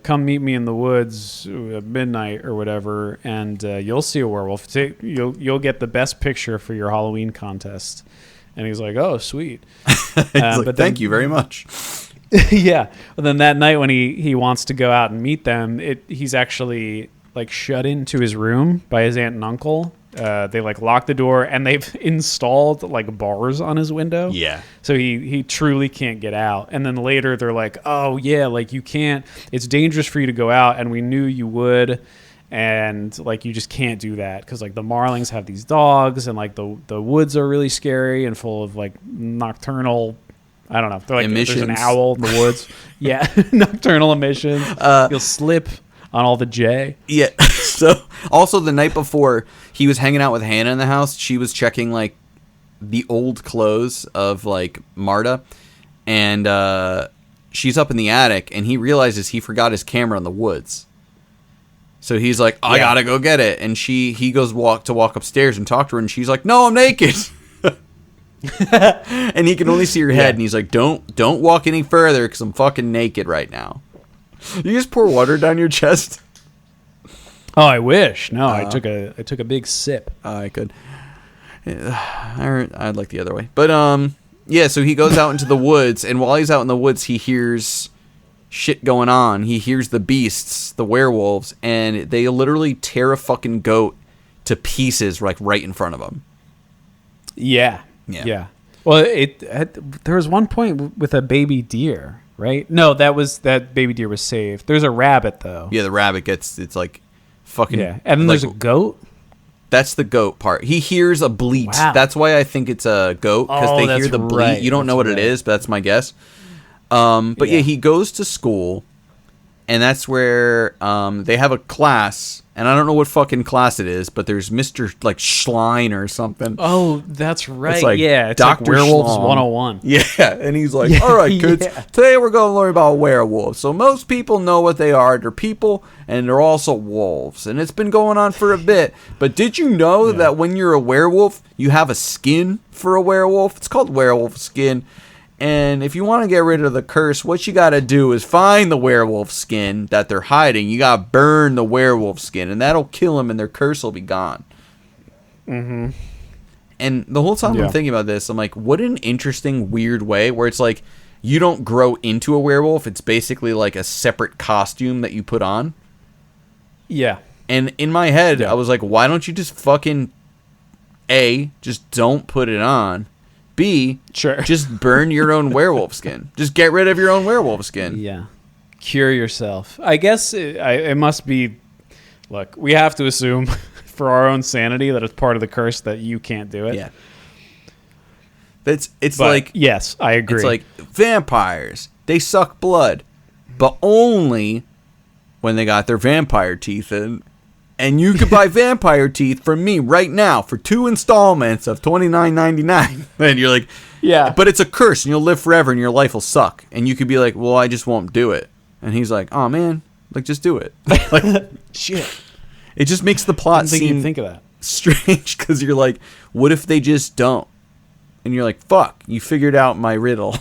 come meet me in the woods at midnight or whatever, and you'll see a werewolf. You'll get the best picture for your Halloween contest. And he's like, oh, sweet. But thank you very much. Yeah. But then that night when he wants to go out and meet them, he's actually like shut into his room by his aunt and uncle. They like lock the door, and they've installed like bars on his window. Yeah. So he truly can't get out. And then later they're like, oh yeah, like you can't, it's dangerous for you to go out, and we knew you would. And like you just can't do that because like the Marlings have these dogs, and like the woods are really scary and full of like nocturnal, I don't know, they're like emissions. There's an owl in the woods. Yeah. Nocturnal emissions. You'll slip on all the J. Yeah. So also the night before, he was hanging out with Hannah in the house. She was checking like the old clothes of like Marta, and she's up in the attic, and he realizes he forgot his camera in the woods. So he's like, I gotta go get it. And he goes walk upstairs and talk to her, and she's like, no, I'm naked. And he can only see her head, and he's like, don't walk any further because I'm fucking naked right now. You just pour water down your chest? Oh, I wish. No, I took a big sip. I could. I'd like the other way. But yeah, so he goes out into the woods, and while he's out in the woods, he hears shit going on. He hears the beasts, the werewolves, and they literally tear a fucking goat to pieces like right in front of him. Yeah. Well, there was one point with a baby deer, right? No, that baby deer was saved. There's a rabbit though. Yeah, the rabbit it's like fucking. Yeah, and then there's a goat. That's the goat part. He hears a bleat. Wow. That's why I think it's a goat, because they hear the bleat. Right. You don't know what it is, but that's my guess. But yeah, he goes to school, and that's where they have a class, and I don't know what fucking class it is, but there's Mr. like Schlein or something. Oh, that's right. It's like it's Dr. like Werewolves Schlong. 101. Yeah, and he's like, all right, kids, today we're going to learn about werewolves. So most people know what they are. They're people, and they're also wolves, and it's been going on for a bit. But did you know that when you're a werewolf, you have a skin for a werewolf? It's called werewolf skin. And if you want to get rid of the curse, what you got to do is find the werewolf skin that they're hiding. You got to burn the werewolf skin, and that'll kill them, and their curse will be gone. Mm-hmm. And the whole time I'm thinking about this, I'm like, what an interesting, weird way where it's like you don't grow into a werewolf. It's basically like a separate costume that you put on. Yeah. And in my head, Yeah. I was like, why don't you just fucking A, just don't put it on. B, Sure. just burn your own werewolf skin. Just get rid of your own werewolf skin. Yeah. Cure yourself. I guess it must be. Look, we have to assume for our own sanity that it's part of the curse that you can't do it. Yeah. It's But like yes, I agree. it's like vampires. They suck blood, but only when they got their vampire teeth in. And you could buy vampire teeth from me right now for 2 installments of $29.99. And you're like, yeah, but it's a curse, and you'll live forever, and your life will suck. And you could be like, well, I just won't do it. And he's like, oh man, like just do it. Like, shit. it just makes the plot I didn't think seem you'd think of that. strange because you're like, what if they just don't? And you're like, fuck, you figured out my riddle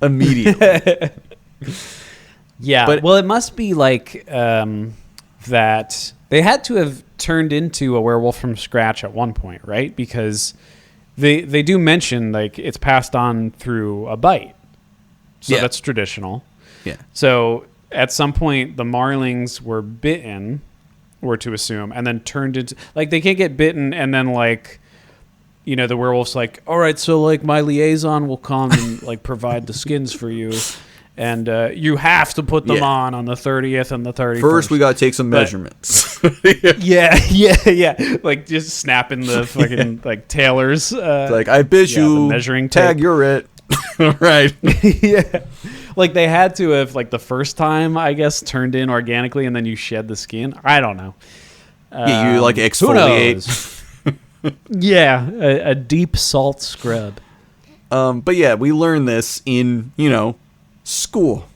immediately. Yeah, But- well, it must be like that they had to have turned into a werewolf from scratch at one point, right? Because they do mention like it's passed on through a bite, so Yeah. that's traditional. Yeah. So at some point, the Marlings were bitten, we're to assume, and then turned into like they can't get bitten and then like. You know, the werewolf's like, all right, so like my liaison will come and like provide the skins for you. And you have to put them Yeah. on the 30th and the 31st. First, we got to take some But- measurements. Yeah. Like just snapping the fucking like tailors. Like, I bet Yeah, the you measuring tag, tape. you're it. Right. Yeah. Like they had to have like the first time, I guess, turned in organically and then you shed the skin. I don't know. Yeah, you like Who exfoliate. knows? Yeah, a deep salt scrub. But yeah, we learned this in, school.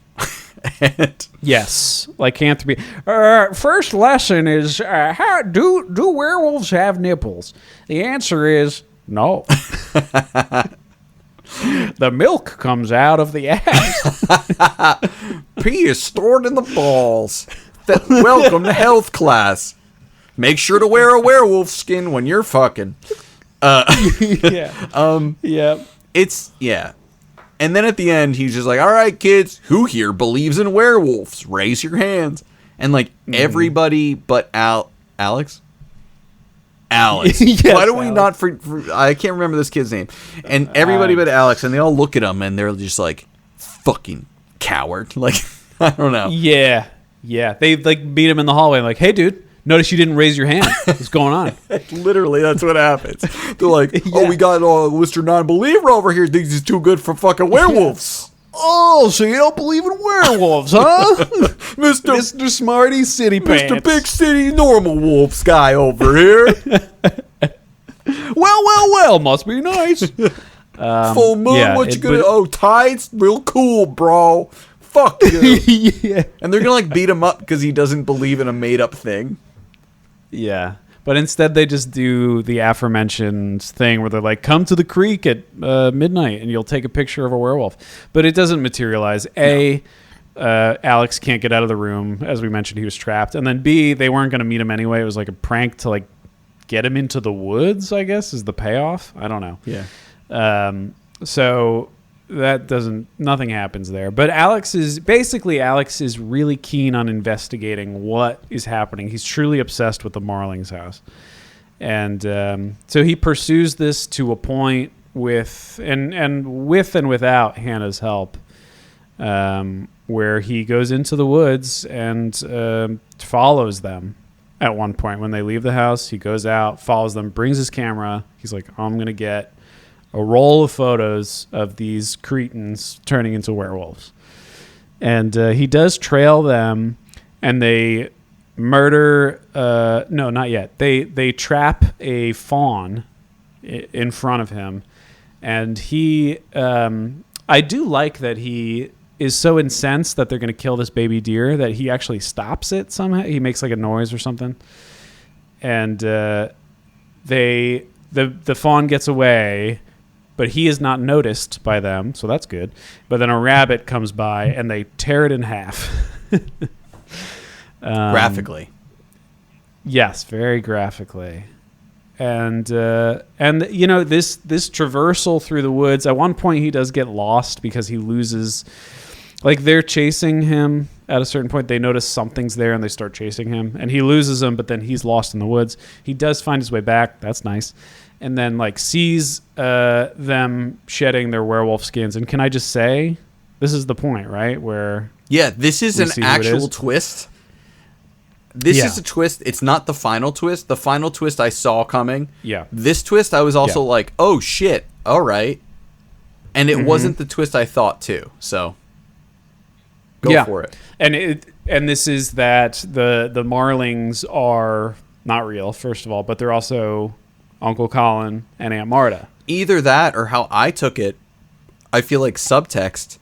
And Yes, lycanthropy. First lesson is how do werewolves have nipples? The answer is no. The milk comes out of the ass. pee is stored in the balls. Welcome to health class. Make sure to wear a werewolf skin when you're fucking. Yeah. Yeah. It's, yeah. And then at the end, he's just like, all right, kids, who here believes in werewolves? Raise your hands. And like everybody but Alex? Alex. Yes, Why do we Alex. not, I can't remember this kid's name. And everybody but Alex, and they all look at him and they're just like, fucking coward. Like, I don't know. Yeah. Yeah. They like beat him in the hallway like, hey, dude, notice you didn't raise your hand. What's going on? Literally, that's what happens. They're like, oh, we got Mr. Non-Believer over here. Thinks he's too good for fucking werewolves. Oh, so you don't believe in werewolves, huh? Mr. Smarty City Pants. Mr. Big City Normal Wolves guy over here. Well, must be nice. Full moon, yeah, what you it- gonna? but- Oh, tides, real cool, bro. Fuck you. Yeah. And they're gonna like beat him up because he doesn't believe in a made-up thing. Yeah. But instead they just do the aforementioned thing where they're like, come to the creek at midnight and you'll take a picture of a werewolf. But it doesn't materialize. A, Alex can't get out of the room. As we mentioned, he was trapped. And then B, they weren't going to meet him anyway. It was like a prank to like get him into the woods, I guess, is the payoff. I don't know. Yeah. So that nothing happens there. But Alex is really keen on investigating what is happening. He's truly obsessed with the Marlings house. And so he pursues this to a point with and without Hannah's help, where he goes into the woods and follows them. At one point when they leave the house, he goes out, follows them, brings his camera. He's like, I'm going to get a roll of photos of these cretins turning into werewolves. And he does trail them, and they murder... no, not yet. They trap a fawn in front of him. And he... I do like that he is so incensed that they're going to kill this baby deer that he actually stops it somehow. He makes like a noise or something. And the fawn gets away... But he is not noticed by them, so that's good. But then a rabbit comes by, and they tear it in half. Graphically. Yes, very graphically. And you know, this traversal through the woods, at one point he does get lost because he loses... Like, they're chasing him at a certain point. They notice something's there and they start chasing him, and he loses them, but then he's lost in the woods. He does find his way back. That's nice. And then like sees them shedding their werewolf skins. And can I just say, this is the point, right? Where this is an actual twist. This is a twist. It's not the final twist. The final twist I saw coming. Yeah. This twist I was also like, oh shit, all right. And it wasn't the twist I thought too. So go for it. And this is that the Marlings are not real, first of all, but they're also Uncle Colin and Aunt Marta. Either that or how I took it, I feel like subtext.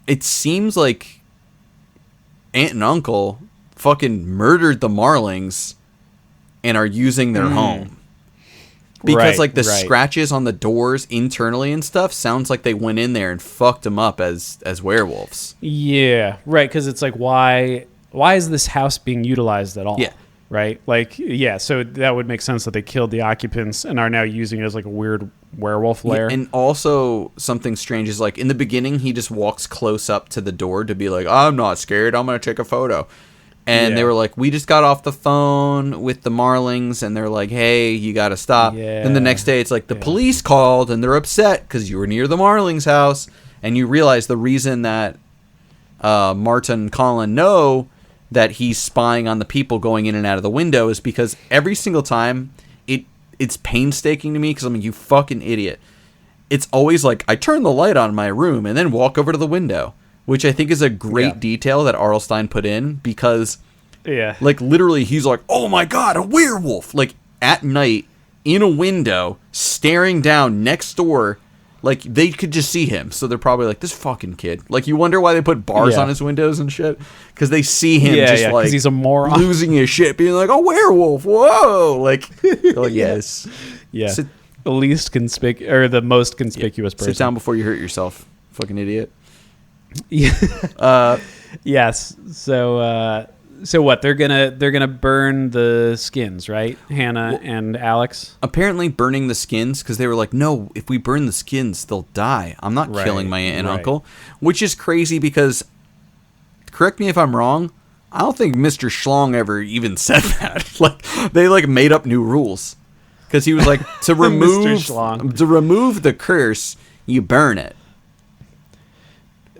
It seems like Aunt and Uncle fucking murdered the Marlings and are using their home. Because like the scratches on the doors internally and stuff sounds like they went in there and fucked them up as werewolves. Yeah, right. Because it's like, why is this house being utilized at all? Yeah. Right? Like, yeah, so that would make sense that they killed the occupants and are now using it as like a weird werewolf lair. Yeah, and also something strange is like in the beginning he just walks close up to the door to be like, I'm not scared, I'm going to take a photo. And they were like, we just got off the phone with the Marlings, and they're like, hey, you got to stop. Yeah. Then the next day, it's like, the police called, and they're upset because you were near the Marlings' house. And you realize the reason that Marta and Colin know that he's spying on the people going in and out of the window is because every single time, it's painstaking to me because I'm like, you fucking idiot. It's always like, I turn the light on in my room and then walk over to the window. Which I think is a great detail that R.L. Stine put in because, like, literally he's like, oh my god, a werewolf! Like, at night, in a window, staring down next door, like, they could just see him. So they're probably like, this fucking kid. Like, you wonder why they put bars on his windows and shit? Because they see him like, he's a moron. Losing his shit, being like, a werewolf, whoa! Like, yes. Yeah. The least or the most conspicuous person. Sit down before you hurt yourself, fucking idiot. Yeah. Yes. So what? They're gonna burn the skins, right? Hannah and Alex. Apparently, burning the skins because they were like, no, if we burn the skins, they'll die. I'm not killing my aunt and uncle, which is crazy because. Correct me if I'm wrong. I don't think Mr. Schlong ever even said that. Like they like made up new rules because he was like to remove the curse, you burn it.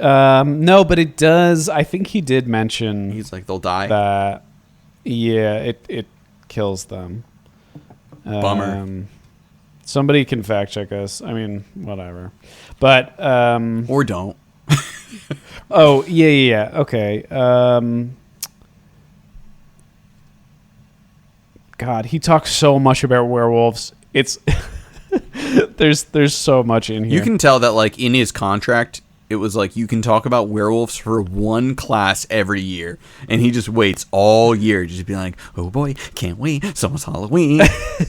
No, but it does. I think he did mention. He's like, they'll die. That, yeah, it kills them. Bummer. Somebody can fact check us. I mean, whatever. But or don't. Oh yeah. Okay. God, he talks so much about werewolves. It's there's so much in here. You can tell that like in his contract. It was like, you can talk about werewolves for one class every year. And he just waits all year. Just be like, oh boy, can't wait. It's almost Halloween.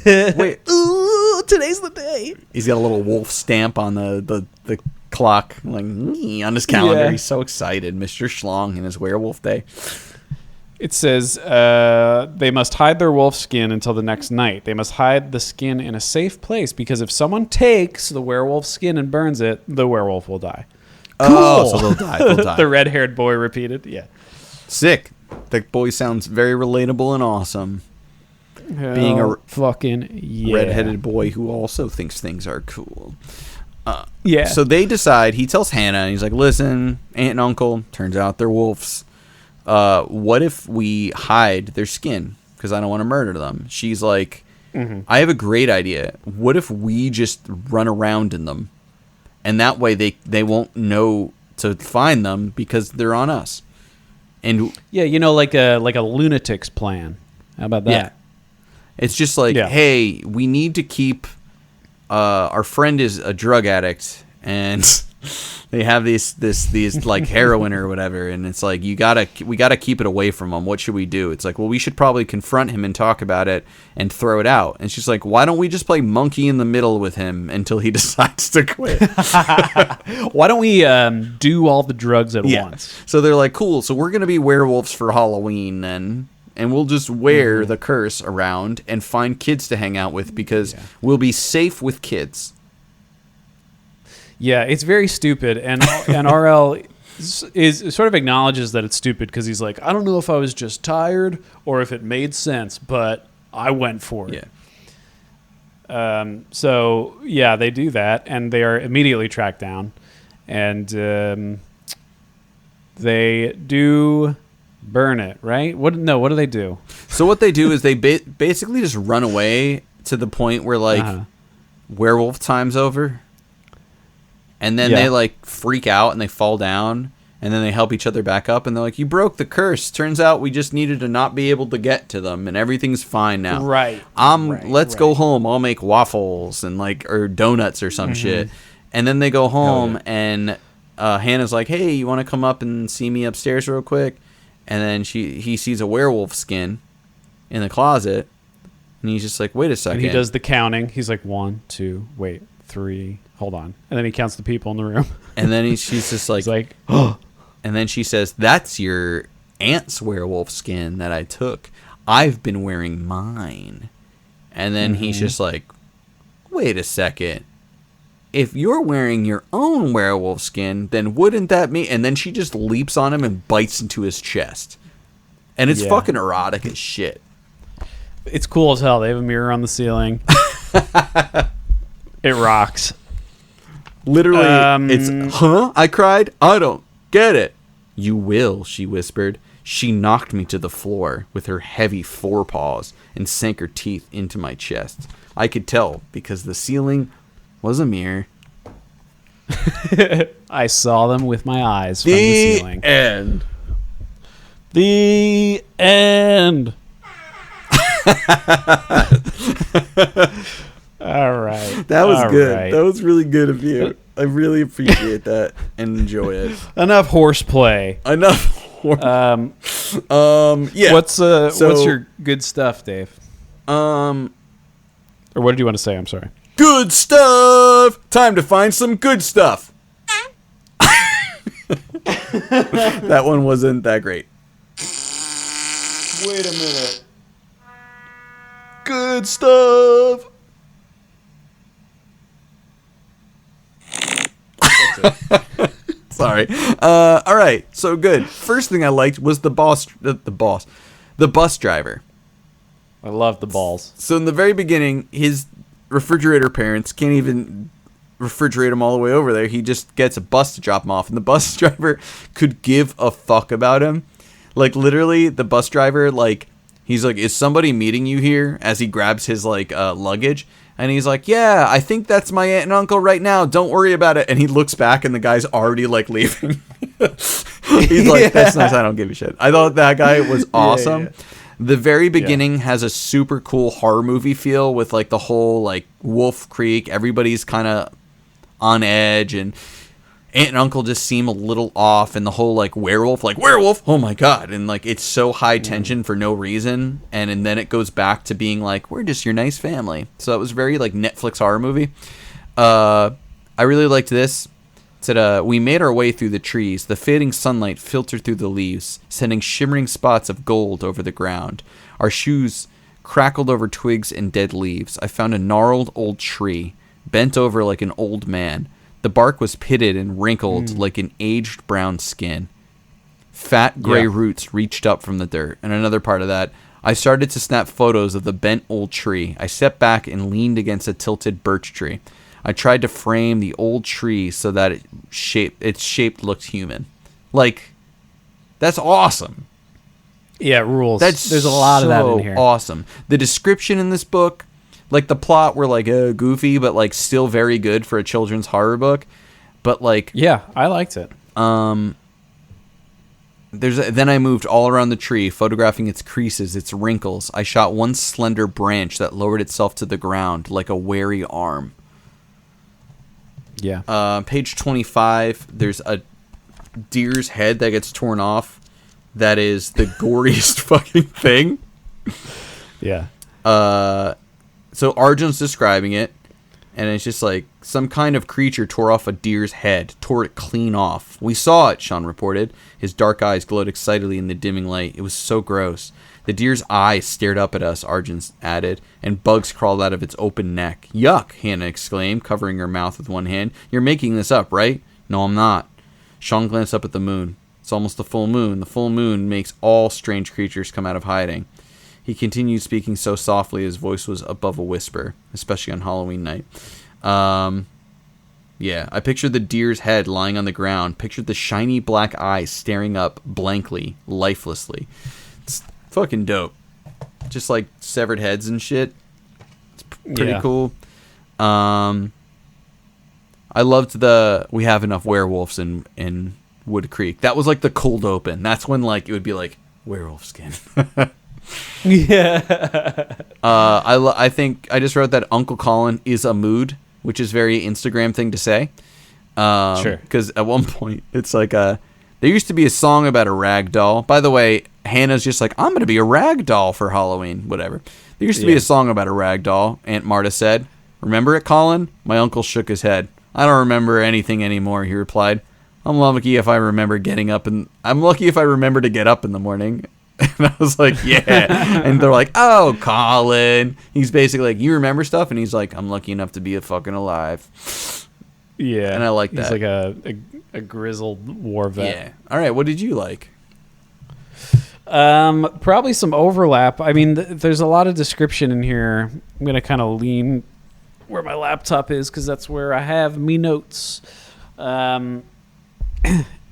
Wait, ooh, today's the day. He's got a little wolf stamp on the clock, like, on his calendar. He's so excited. Mr. Schlong and his werewolf day. It says they must hide their wolf skin until the next night. They must hide the skin in a safe place because if someone takes the werewolf skin and burns it, the werewolf will die. Cool. Oh, so they'll die. The red-haired boy repeated. Yeah. Sick. That boy sounds very relatable and awesome. Being a fucking redheaded boy who also thinks things are cool. Yeah. So they decide. He tells Hannah, and he's like, "Listen, aunt and uncle. Turns out they're wolves. What if we hide their skin? Because I don't want to murder them." She's like, "I have a great idea. What if we just run around in them?" And that way they won't know to find them because they're on us. And yeah, like a lunatic's plan. How about that? Yeah. It's just like, hey, we need to keep our friend is a drug addict and they have these like heroin or whatever, and it's like we gotta keep it away from him. What should we do? It's like, well, we should probably confront him and talk about it and throw it out. And she's like, why don't we just play monkey in the middle with him until he decides to quit? Why don't we do all the drugs at once? So they're like, cool. So we're gonna be werewolves for Halloween then. And we'll just wear the curse around and find kids to hang out with because we'll be safe with kids. Yeah, it's very stupid. And RL is sort of acknowledges that it's stupid because he's like, I don't know if I was just tired or if it made sense, but I went for it. Yeah. So yeah, they do that, and they are immediately tracked down, and they do burn it. Right? What do they do? So what they do is they basically just run away to the point where like werewolf time's over. And then they like freak out and they fall down, and then they help each other back up, and they're like, "You broke the curse. Turns out we just needed to not be able to get to them, and everything's fine now." Right. Let's go home. I'll make waffles and or donuts or some shit. And then they go home, and Hannah's like, "Hey, you want to come up and see me upstairs real quick?" And then he sees a werewolf skin in the closet, and he's just like, "Wait a second." And he does the counting. He's like, 1, 2, wait, 3. Hold on. And then he counts the people in the room. And then she's just like, he's like, oh. And then she says, "That's your aunt's werewolf skin that I took. I've been wearing mine." And then he's just like, "Wait a second. If you're wearing your own werewolf skin, then wouldn't that mean?" And then she just leaps on him and bites into his chest. And it's fucking erotic as shit. It's cool as hell. They have a mirror on the ceiling. It rocks. Literally, it's, huh? I cried. I don't get it. "You will," she whispered. She knocked me to the floor with her heavy forepaws and sank her teeth into my chest. I could tell because the ceiling was a mirror. I saw them with my eyes from the ceiling. End. The end. All right. That was good. Right. That was really good of you. I really appreciate that and enjoy it. Enough horseplay. Enough. Yeah. What's your good stuff, Dave? Or what did you want to say? I'm sorry. Good stuff. Time to find some good stuff. That one wasn't that great. Wait a minute. Good stuff. Sorry. All right. So good. First thing I liked was the bus driver. I love the balls. So in the very beginning, his refrigerator parents can't even refrigerate him all the way over there. He just gets a bus to drop him off, and the bus driver could give a fuck about him. Like literally, the bus driver, like, he's like, "Is somebody meeting you here?" As he grabs his luggage. And he's like, "Yeah, I think that's my aunt and uncle right now. Don't worry about it." And he looks back, and the guy's already, like, leaving. He's like, "That's nice. I don't give a shit." I thought that guy was awesome. Yeah. The very beginning has a super cool horror movie feel with, like, the whole, like, Wolf Creek. Everybody's kind of on edge, and aunt and uncle just seem a little off, and the whole, like, werewolf, oh my god, and, like, it's so high tension for no reason, and then it goes back to being like, we're just your nice family. So it was very, like, Netflix horror movie. I really liked this. It said, "We made our way through the trees. The fading sunlight filtered through the leaves, sending shimmering spots of gold over the ground. Our shoes crackled over twigs and dead leaves. I found a gnarled old tree, bent over like an old man. The bark was pitted and wrinkled like an aged brown skin. Fat gray roots reached up from the dirt." And another part of that, "I started to snap photos of the bent old tree. I stepped back and leaned against a tilted birch tree. I tried to frame the old tree so that its shape looked human." Like, that's awesome. Yeah, it rules. There's a lot of that in here. Awesome. The description in this book, like the plot were like goofy, but like still very good for a children's horror book. But like, yeah, I liked it. Then I moved all around the tree, photographing its creases, its wrinkles. I shot one slender branch that lowered itself to the ground like a wary arm. Yeah. Page 25, there's a deer's head that gets torn off. That is the goriest fucking thing. Yeah. So Arjun's describing it, and it's just like some kind of creature tore off a deer's head, tore it clean off. "We saw it," Sean reported. His dark eyes glowed excitedly in the dimming light. "It was so gross. The deer's eyes stared up at us," Arjun added, "and bugs crawled out of its open neck." "Yuck," Hannah exclaimed, covering her mouth with one hand. "You're making this up, right?" "No, I'm not." Sean glanced up at the moon. It's almost the full moon. The full moon makes all strange creatures come out of hiding. He continued speaking so softly his voice was above a whisper, especially on Halloween night. Yeah, I pictured the deer's head lying on the ground, pictured the shiny black eyes staring up blankly, lifelessly. It's fucking dope. Just like severed heads and shit. It's pretty cool. I loved we have enough werewolves in Wood Creek. That was like the cold open. That's when like it would be like Werewolf Skin. Yeah. I think I just wrote that Uncle Colin is a mood, which is very Instagram thing to say. Sure. Because at one point it's like there used to be a song about a rag doll. By the way, Hannah's just like, I'm gonna be a rag doll for Halloween, whatever. There used to be a song about a rag doll. Aunt Marta said, "Remember it, Colin?" My uncle shook his head. "I don't remember anything anymore," he replied. I'm lucky if I remember I'm lucky if I remember to get up in the morning. And I was like, yeah. And they're like, oh, Colin. He's basically like, you remember stuff? And he's like, I'm lucky enough to be fucking alive. Yeah. And I like that. He's like a grizzled war vet. Yeah. All right. What did you like? Probably some overlap. I mean, there's a lot of description in here. I'm going to kind of lean where my laptop is because that's where I have me notes.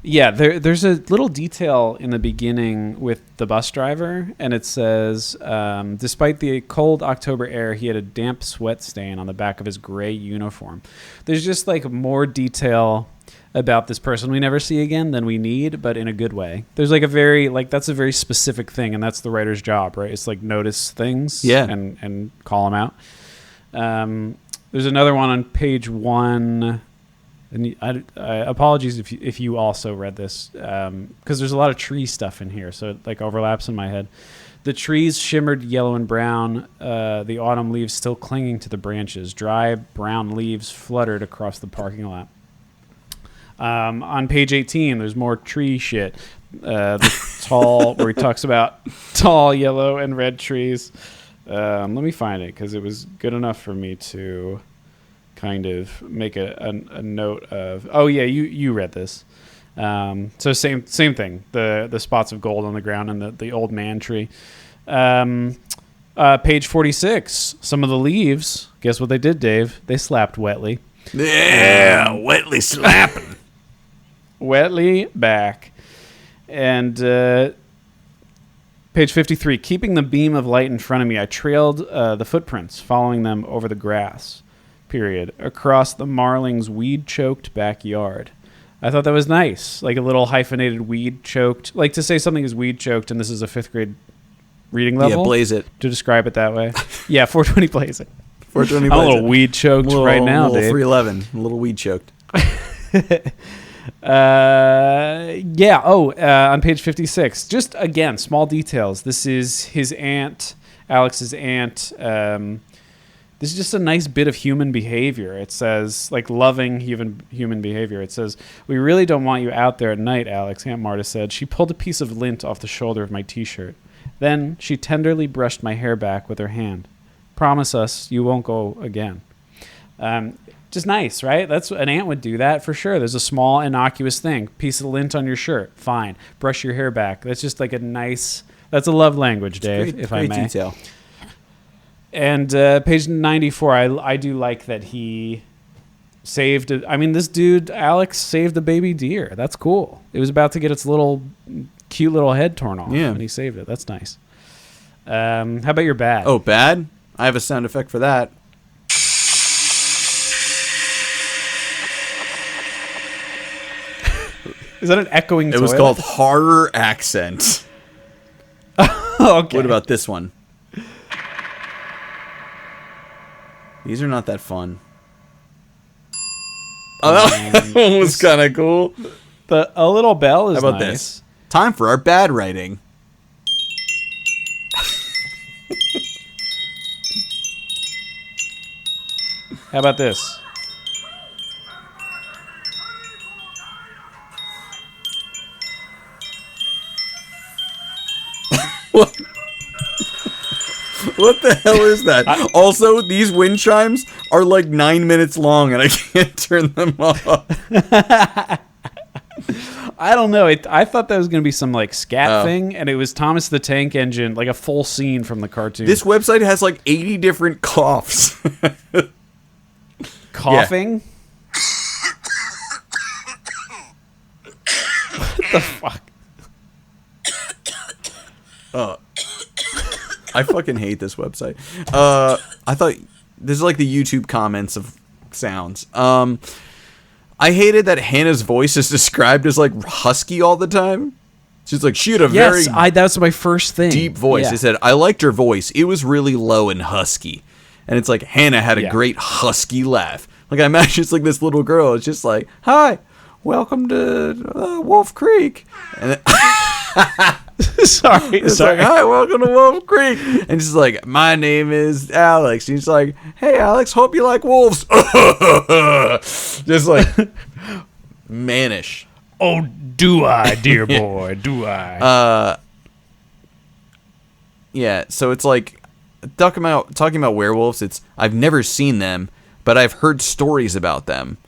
Yeah, there's a little detail in the beginning with the bus driver, and it says, despite the cold October air, he had a damp sweat stain on the back of his gray uniform. There's just like more detail about this person we never see again than we need, but in a good way. There's like that's a very specific thing, and that's the writer's job, right? It's like notice things and call them out. There's another one on page 1. And I apologies if you also read this, because there's a lot of tree stuff in here, so it like overlaps in my head. The trees shimmered yellow and brown, the autumn leaves still clinging to the branches. Dry brown leaves fluttered across the parking lot. On page 18, there's more tree shit. Where he talks about tall yellow and red trees. Let me find it, because it was good enough for me to kind of make a note of. Oh yeah, you read this. So same thing. The spots of gold on the ground and the old man tree. Page 46. Some of the leaves. Guess what they did, Dave? They slapped wetly. Yeah, wetly slapping. Wetly back. And page 53. Keeping the beam of light in front of me, I trailed the footprints, following them over the grass. Period. Across the Marling's weed-choked backyard. I thought that was nice. Like a little hyphenated weed-choked. Like to say something is weed-choked and this is a 5th grade reading level. Yeah, blaze it. To describe it that way. Yeah, 420 blaze it. 420 blaze I'm a little weed-choked right now, Dave. 311. A little weed-choked. On page 56. Just, again, small details. This is his aunt, Alex's aunt. This is just a nice bit of human behavior. It says, like, loving human behavior. It says, "We really don't want you out there at night, Alex," Aunt Marta said. She pulled a piece of lint off the shoulder of my T-shirt. Then she tenderly brushed my hair back with her hand. "Promise us you won't go again." Just nice, right? That's an aunt would do that for sure. There's a small, innocuous thing. Piece of lint on your shirt. Fine. Brush your hair back. That's just like a nice... That's a love language, Dave, if I may. Great detail. And page 94, I do like that he saved... this dude, Alex, saved a baby deer. That's cool. It was about to get its cute little head torn off, and he saved it. That's nice. How about your bad? Oh, bad? I have a sound effect for that. Is that an echoing toilet? It was called Horror Accent. Okay. What about this one? These are not that fun. Oh, that one was kind of cool. A little bell is How about nice. this? Time for our bad writing. How about this? What the hell is that? Also, these wind chimes are like 9 minutes long, and I can't turn them off. I don't know. I thought that was going to be some like scat thing, and it was Thomas the Tank Engine, like a full scene from the cartoon. This website has like 80 different coughs. Coughing? What the fuck? I fucking hate this website. I thought this is like the YouTube comments of sounds. I hated that Hannah's voice is described as like husky all the time. She's like, she had a very that's my first thing. deep voice. Yeah. They said, I liked her voice. It was really low and husky. And it's like, Hannah had a great husky laugh. Like, I imagine it's like this little girl. It's just like, hi, welcome to Wolf Creek. And then, sorry. like, hi, welcome to Wolf Creek. And she's like, my name is Alex. And she's like, hey, Alex, hope you like wolves. Just like, mannish. Oh, do I, dear boy, do I? Yeah, so it's like, talking about werewolves, it's, I've never seen them, but I've heard stories about them.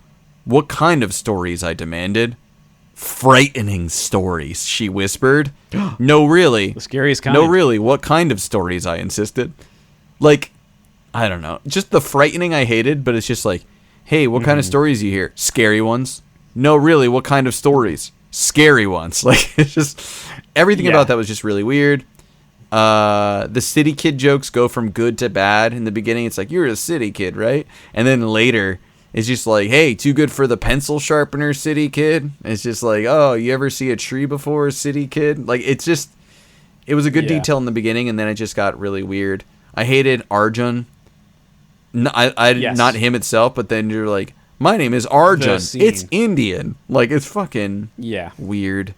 What kind of stories, I demanded. Frightening stories, she whispered. No, really. The scariest kind. No, really. What kind of stories, I insisted. Like, I don't know. Just the frightening I hated, but it's just like, hey, what kind of stories you hear? Scary ones. No, really. What kind of stories? Scary ones. Like, it's just, everything about that was just really weird. The city kid jokes go from good to bad. In the beginning, it's like, you're a city kid, right? And then later, it's just like, hey, too good for the pencil sharpener, city kid. It's just like, oh, you ever see a tree before, city kid? Like, it's just, it was a good detail in the beginning, and then it just got really weird. I hated Arjun. Not him itself, but then you're like, my name is Arjun. It's Indian. Like, it's fucking weird.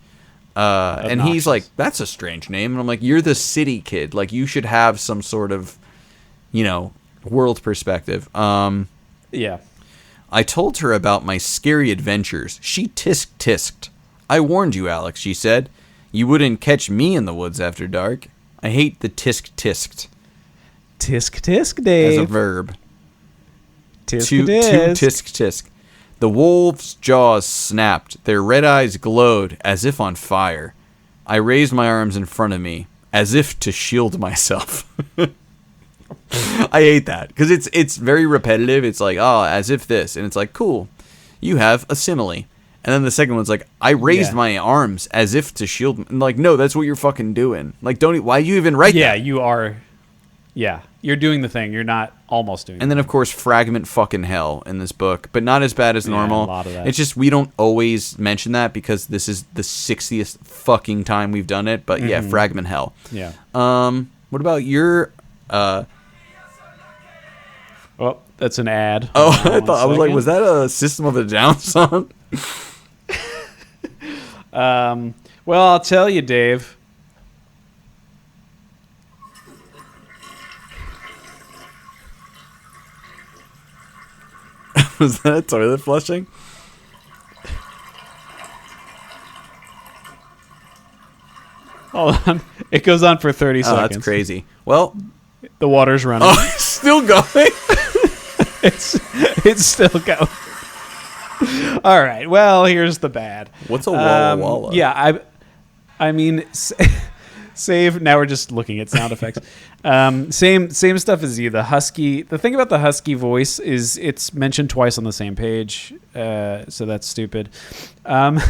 And he's like, that's a strange name. And I'm like, you're the city kid. Like, you should have some sort of, world perspective. Yeah. I told her about my scary adventures. She tisk-tisked. I warned you, Alex, she said. You wouldn't catch me in the woods after dark. I hate the tisk-tisked. Tisk-tisk, Dave. As a verb. Tisk-tisk. Tisk-tisk. The wolf's jaws snapped. Their red eyes glowed as if on fire. I raised my arms in front of me, as if to shield myself. I hate that, because it's very repetitive. It's like, oh, as if this. And it's like, cool, you have a simile. And then the second one's like, I raised my arms as if to shield me. Like, no, that's what you're fucking doing. Like, why you even write that? Yeah, you are. Yeah, you're doing the thing. You're not almost doing it. And then, of course, fragment fucking hell in this book, but not as bad as normal. A lot of that. It's just we don't always mention that because this is the 60th fucking time we've done it. But yeah, fragment hell. Yeah. What about your... Oh, that's an ad. Oh, I was like, was that a System of a Down song? Well, I'll tell you, Dave. Was that a toilet flushing? Hold on. It goes on for 30 seconds. Oh, that's crazy. Well, the water's running. Oh, it's still going? It's still going. All right. Well, here's the bad. What's a Walla Walla? Yeah, I mean, save. Now we're just looking at sound effects. Same stuff as you. The husky. The thing about the husky voice is it's mentioned twice on the same page, so that's stupid. On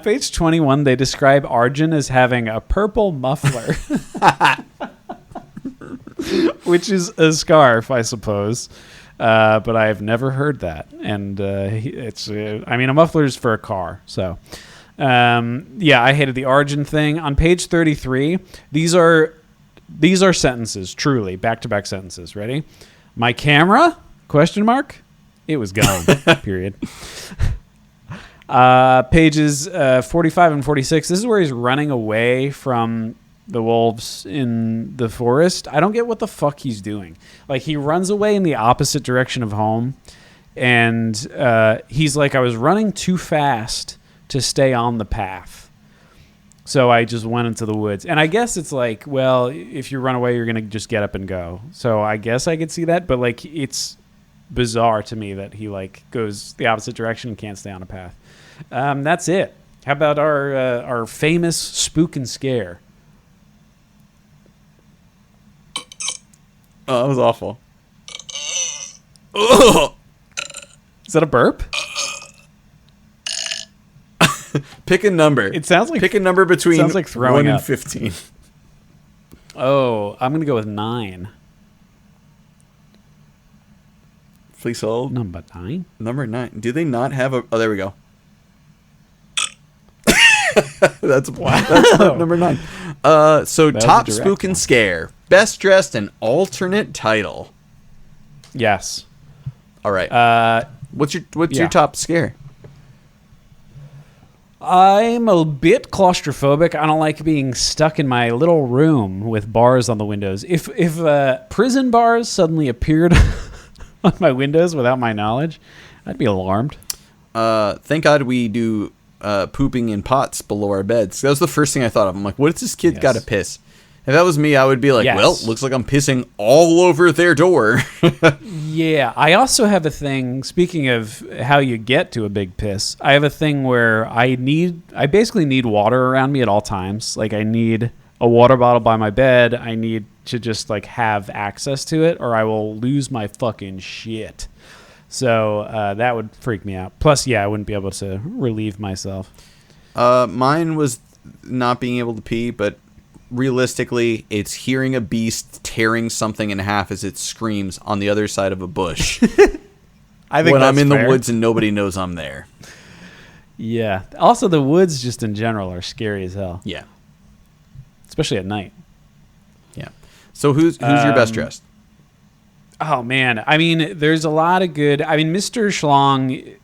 page 21, they describe Arjun as having a purple muffler, which is a scarf, I suppose. But I've never heard that, and it's. I mean, a muffler's for a car, so. I hated the Arjun thing. On page 33, these are sentences, truly back-to-back sentences. Ready? My camera? Question mark. It was gone. Period. Pages 45 and 46. This is where he's running away from the wolves in the forest. I don't get what the fuck he's doing. Like, he runs away in the opposite direction of home, and he's like, I was running too fast to stay on the path, so I just went into the woods. And I guess it's like, well, if you run away, you're gonna just get up and go. So I guess I could see that, but like, it's bizarre to me that he like goes the opposite direction and can't stay on a path. That's it. How about our famous spook and scare? Oh, that was awful. Ugh. Is that a burp? Pick a number. It sounds like pick a number between sounds like throwing 1 and up. 15. Oh, I'm gonna go with 9. Please hold. Number 9. Number 9. Do they not have a? Oh, there we go. that's number 9. So That was top a direct spook and one. scare, best dressed, and alternate title. Yes. All right. What's your top scare? I'm a bit claustrophobic. I don't like being stuck in my little room with bars on the windows. If prison bars suddenly appeared on my windows without my knowledge, I'd be alarmed. Thank God we do pooping in pots below our beds. That was the first thing I thought of. I'm like, what if this kid got to piss? If that was me, I would be like, Yes. well, looks like I'm pissing all over their door. Yeah, I also have a thing, speaking of how you get to a big piss, I have a thing where I basically need water around me at all times. Like, I need a water bottle by my bed. I need to just, like, have access to it, or I will lose my fucking shit. So that would freak me out. Plus, yeah, I wouldn't be able to relieve myself. Mine was not being able to pee, but realistically, it's hearing a beast tearing something in half as it screams on the other side of a bush I think when I'm that's in fair. the woods and nobody knows I'm there. Yeah. Also, the woods just in general are scary as hell, Yeah. especially at night. Yeah. So who's your best dressed? Oh, man. I mean, there's a lot of good... I mean, Mr. Schlong,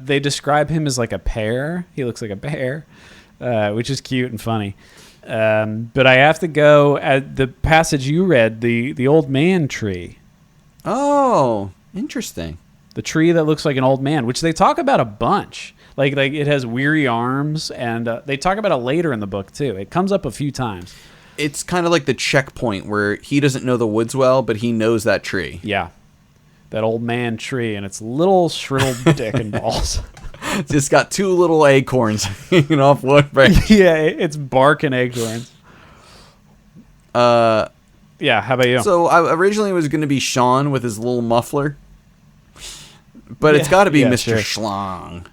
they describe him as like a pear. He looks like a pear, which is cute and funny. But I have to go at the passage you read, the old man tree. Oh, interesting. The tree that looks like an old man, which they talk about a bunch. Like it has weary arms, and they talk about it later in the book, too. It comes up a few times. It's kind of like the checkpoint where he doesn't know the woods well, but he knows that tree. Yeah. That old man tree, and its little shriveled dick and balls. It's just got 2 little acorns hanging off one branch. Yeah, it's bark and acorns. Yeah, how about you? So I originally was going to be Sean with his little muffler, but it's got to be Mr. Sure. Schlong.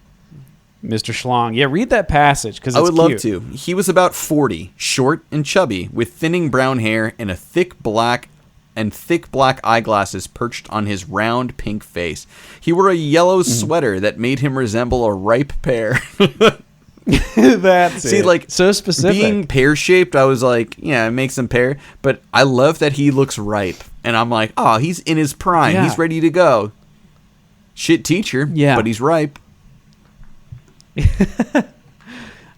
Mr. Schlong. Yeah, read that passage because I would love to. He was about 40, short and chubby, with thinning brown hair and thick black eyeglasses perched on his round pink face. He wore a yellow sweater that made him resemble a ripe pear. That's See, it. like, so specific. being pear-shaped, I was like, yeah, it makes him pear. But I love that he looks ripe. And I'm like, oh, he's in his prime. Yeah. He's ready to go. Shit teacher, Yeah. but he's ripe.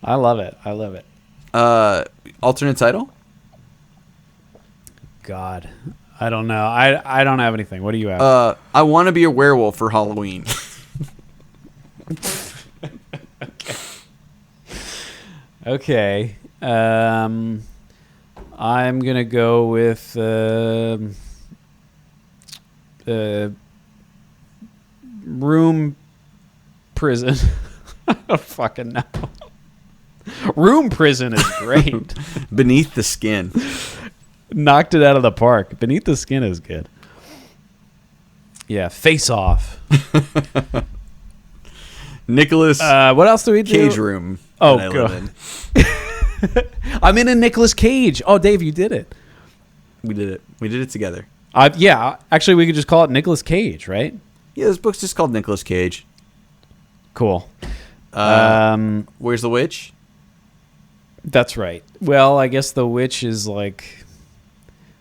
I love it. I love it. Alternate title? God, I don't know. I don't have anything. What do you have? I want to be a werewolf for Halloween. Okay. I'm gonna go with room prison. I don't fucking know. Room prison is great. Beneath the Skin. Knocked it out of the park. Beneath the Skin is good. Yeah, Face Off. Nicholas What else do we do? Cage Room. Oh, that I God. live in. I'm in a Nicolas Cage. Oh, Dave, you did it. We did it. We did it together. Yeah, actually, we could just call it Nicolas Cage, right? Yeah, this book's just called Nicolas Cage. Cool. Where's the witch? That's right. Well, I guess the witch is like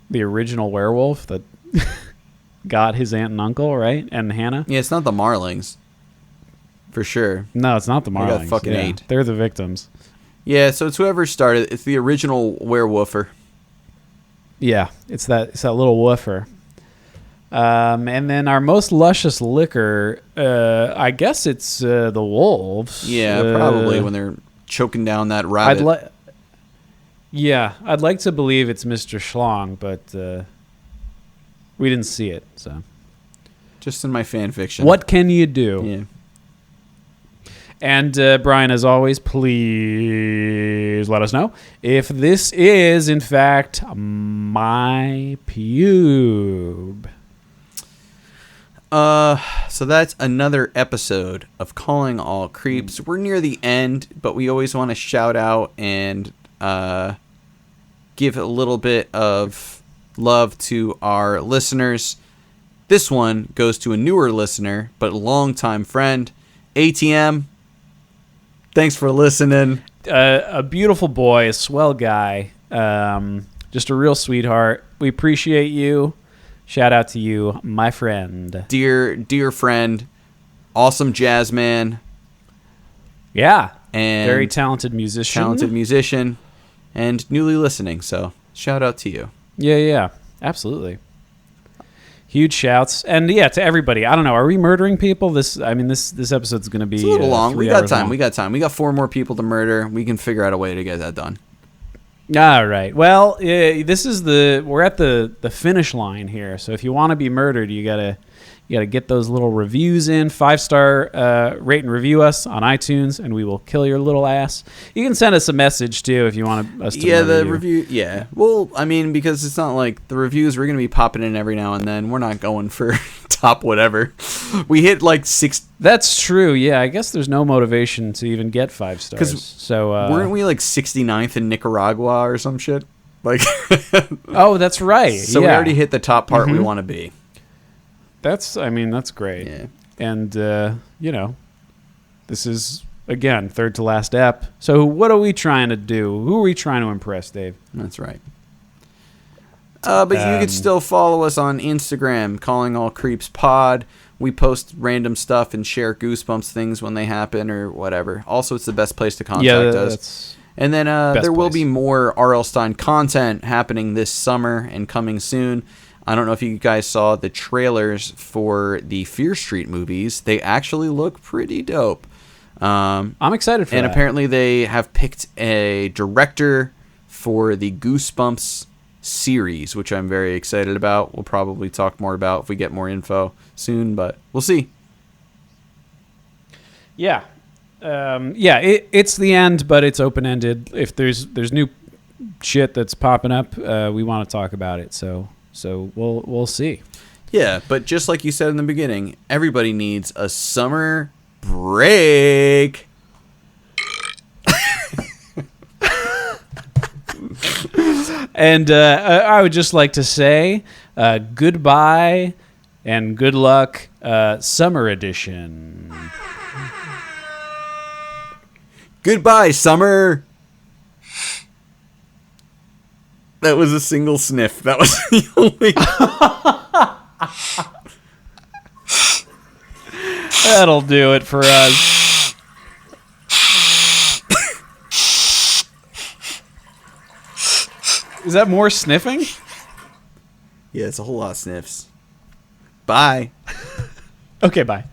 the original werewolf that got his aunt and uncle, right? And Hannah? Yeah, it's not the Marlings. For sure. No, it's not the They got Marlings. fucking Yeah, 8. They're the victims. Yeah, so it's whoever started. It's the original werewolfer. Yeah, it's that little woofer. And then our most luscious liquor, I guess it's the wolves. Yeah, probably when they're choking down that rabbit. I'd like to believe it's Mr. Schlong, but we didn't see it. So Just in my fan fiction. what can you do? Yeah. And Brian, as always, please let us know if this is, in fact, my pube. So that's another episode of Calling All Creeps. We're near the end, but we always want to shout out and give a little bit of love to our listeners. This one goes to a newer listener, but longtime friend, ATM. Thanks for listening. A beautiful boy, a swell guy, just a real sweetheart. We appreciate you. Shout out to you, my friend. Dear friend, awesome jazz man. Yeah, and very talented musician. And newly listening, so shout out to you. Yeah, absolutely. Huge shouts, and yeah, to everybody. I don't know, are we murdering people? This episode's going to be a little long. We got time. Long. We got time. We got 4 more people to murder. We can figure out a way to get that done. All right. Well, we're at the finish line here. So if you want to be murdered, you gotta get those little reviews in. 5-star rate and review us on iTunes, and we will kill your little ass. You can send us a message too if you want us to. Yeah, the review. Yeah. Well, I mean, because it's not like the reviews. We're gonna be popping in every now and then. We're not going for top whatever. We hit like 6. That's true. Yeah, I guess there's no motivation to even get 5 stars. So weren't we like 69th in Nicaragua or some shit? Like. Oh, that's right. So we already hit the top part we want to be. That's great. Yeah. And, this is, again, third to last ep. So what are we trying to do? Who are we trying to impress, Dave? That's right. But you can still follow us on Instagram, Calling All Creeps Pod. We post random stuff and share Goosebumps things when they happen or whatever. Also, it's the best place to contact us. And then there will be more R.L. Stine content happening this summer and coming soon. I don't know if you guys saw the trailers for the Fear Street movies. They actually look pretty dope. I'm excited for that. And apparently they have picked a director for the Goosebumps series, which I'm very excited about. We'll probably talk more about if we get more info soon, but we'll see. Yeah. It's the end, but it's open-ended. If there's new shit that's popping up, we want to talk about it, so we'll see. Yeah, but just like you said in the beginning, everybody needs a summer break. And I would just like to say goodbye and good luck, summer edition. Goodbye, summer. That was a single sniff. That was the only. That'll do it for us. Is that more sniffing? Yeah, it's a whole lot of sniffs. Bye. Okay, bye.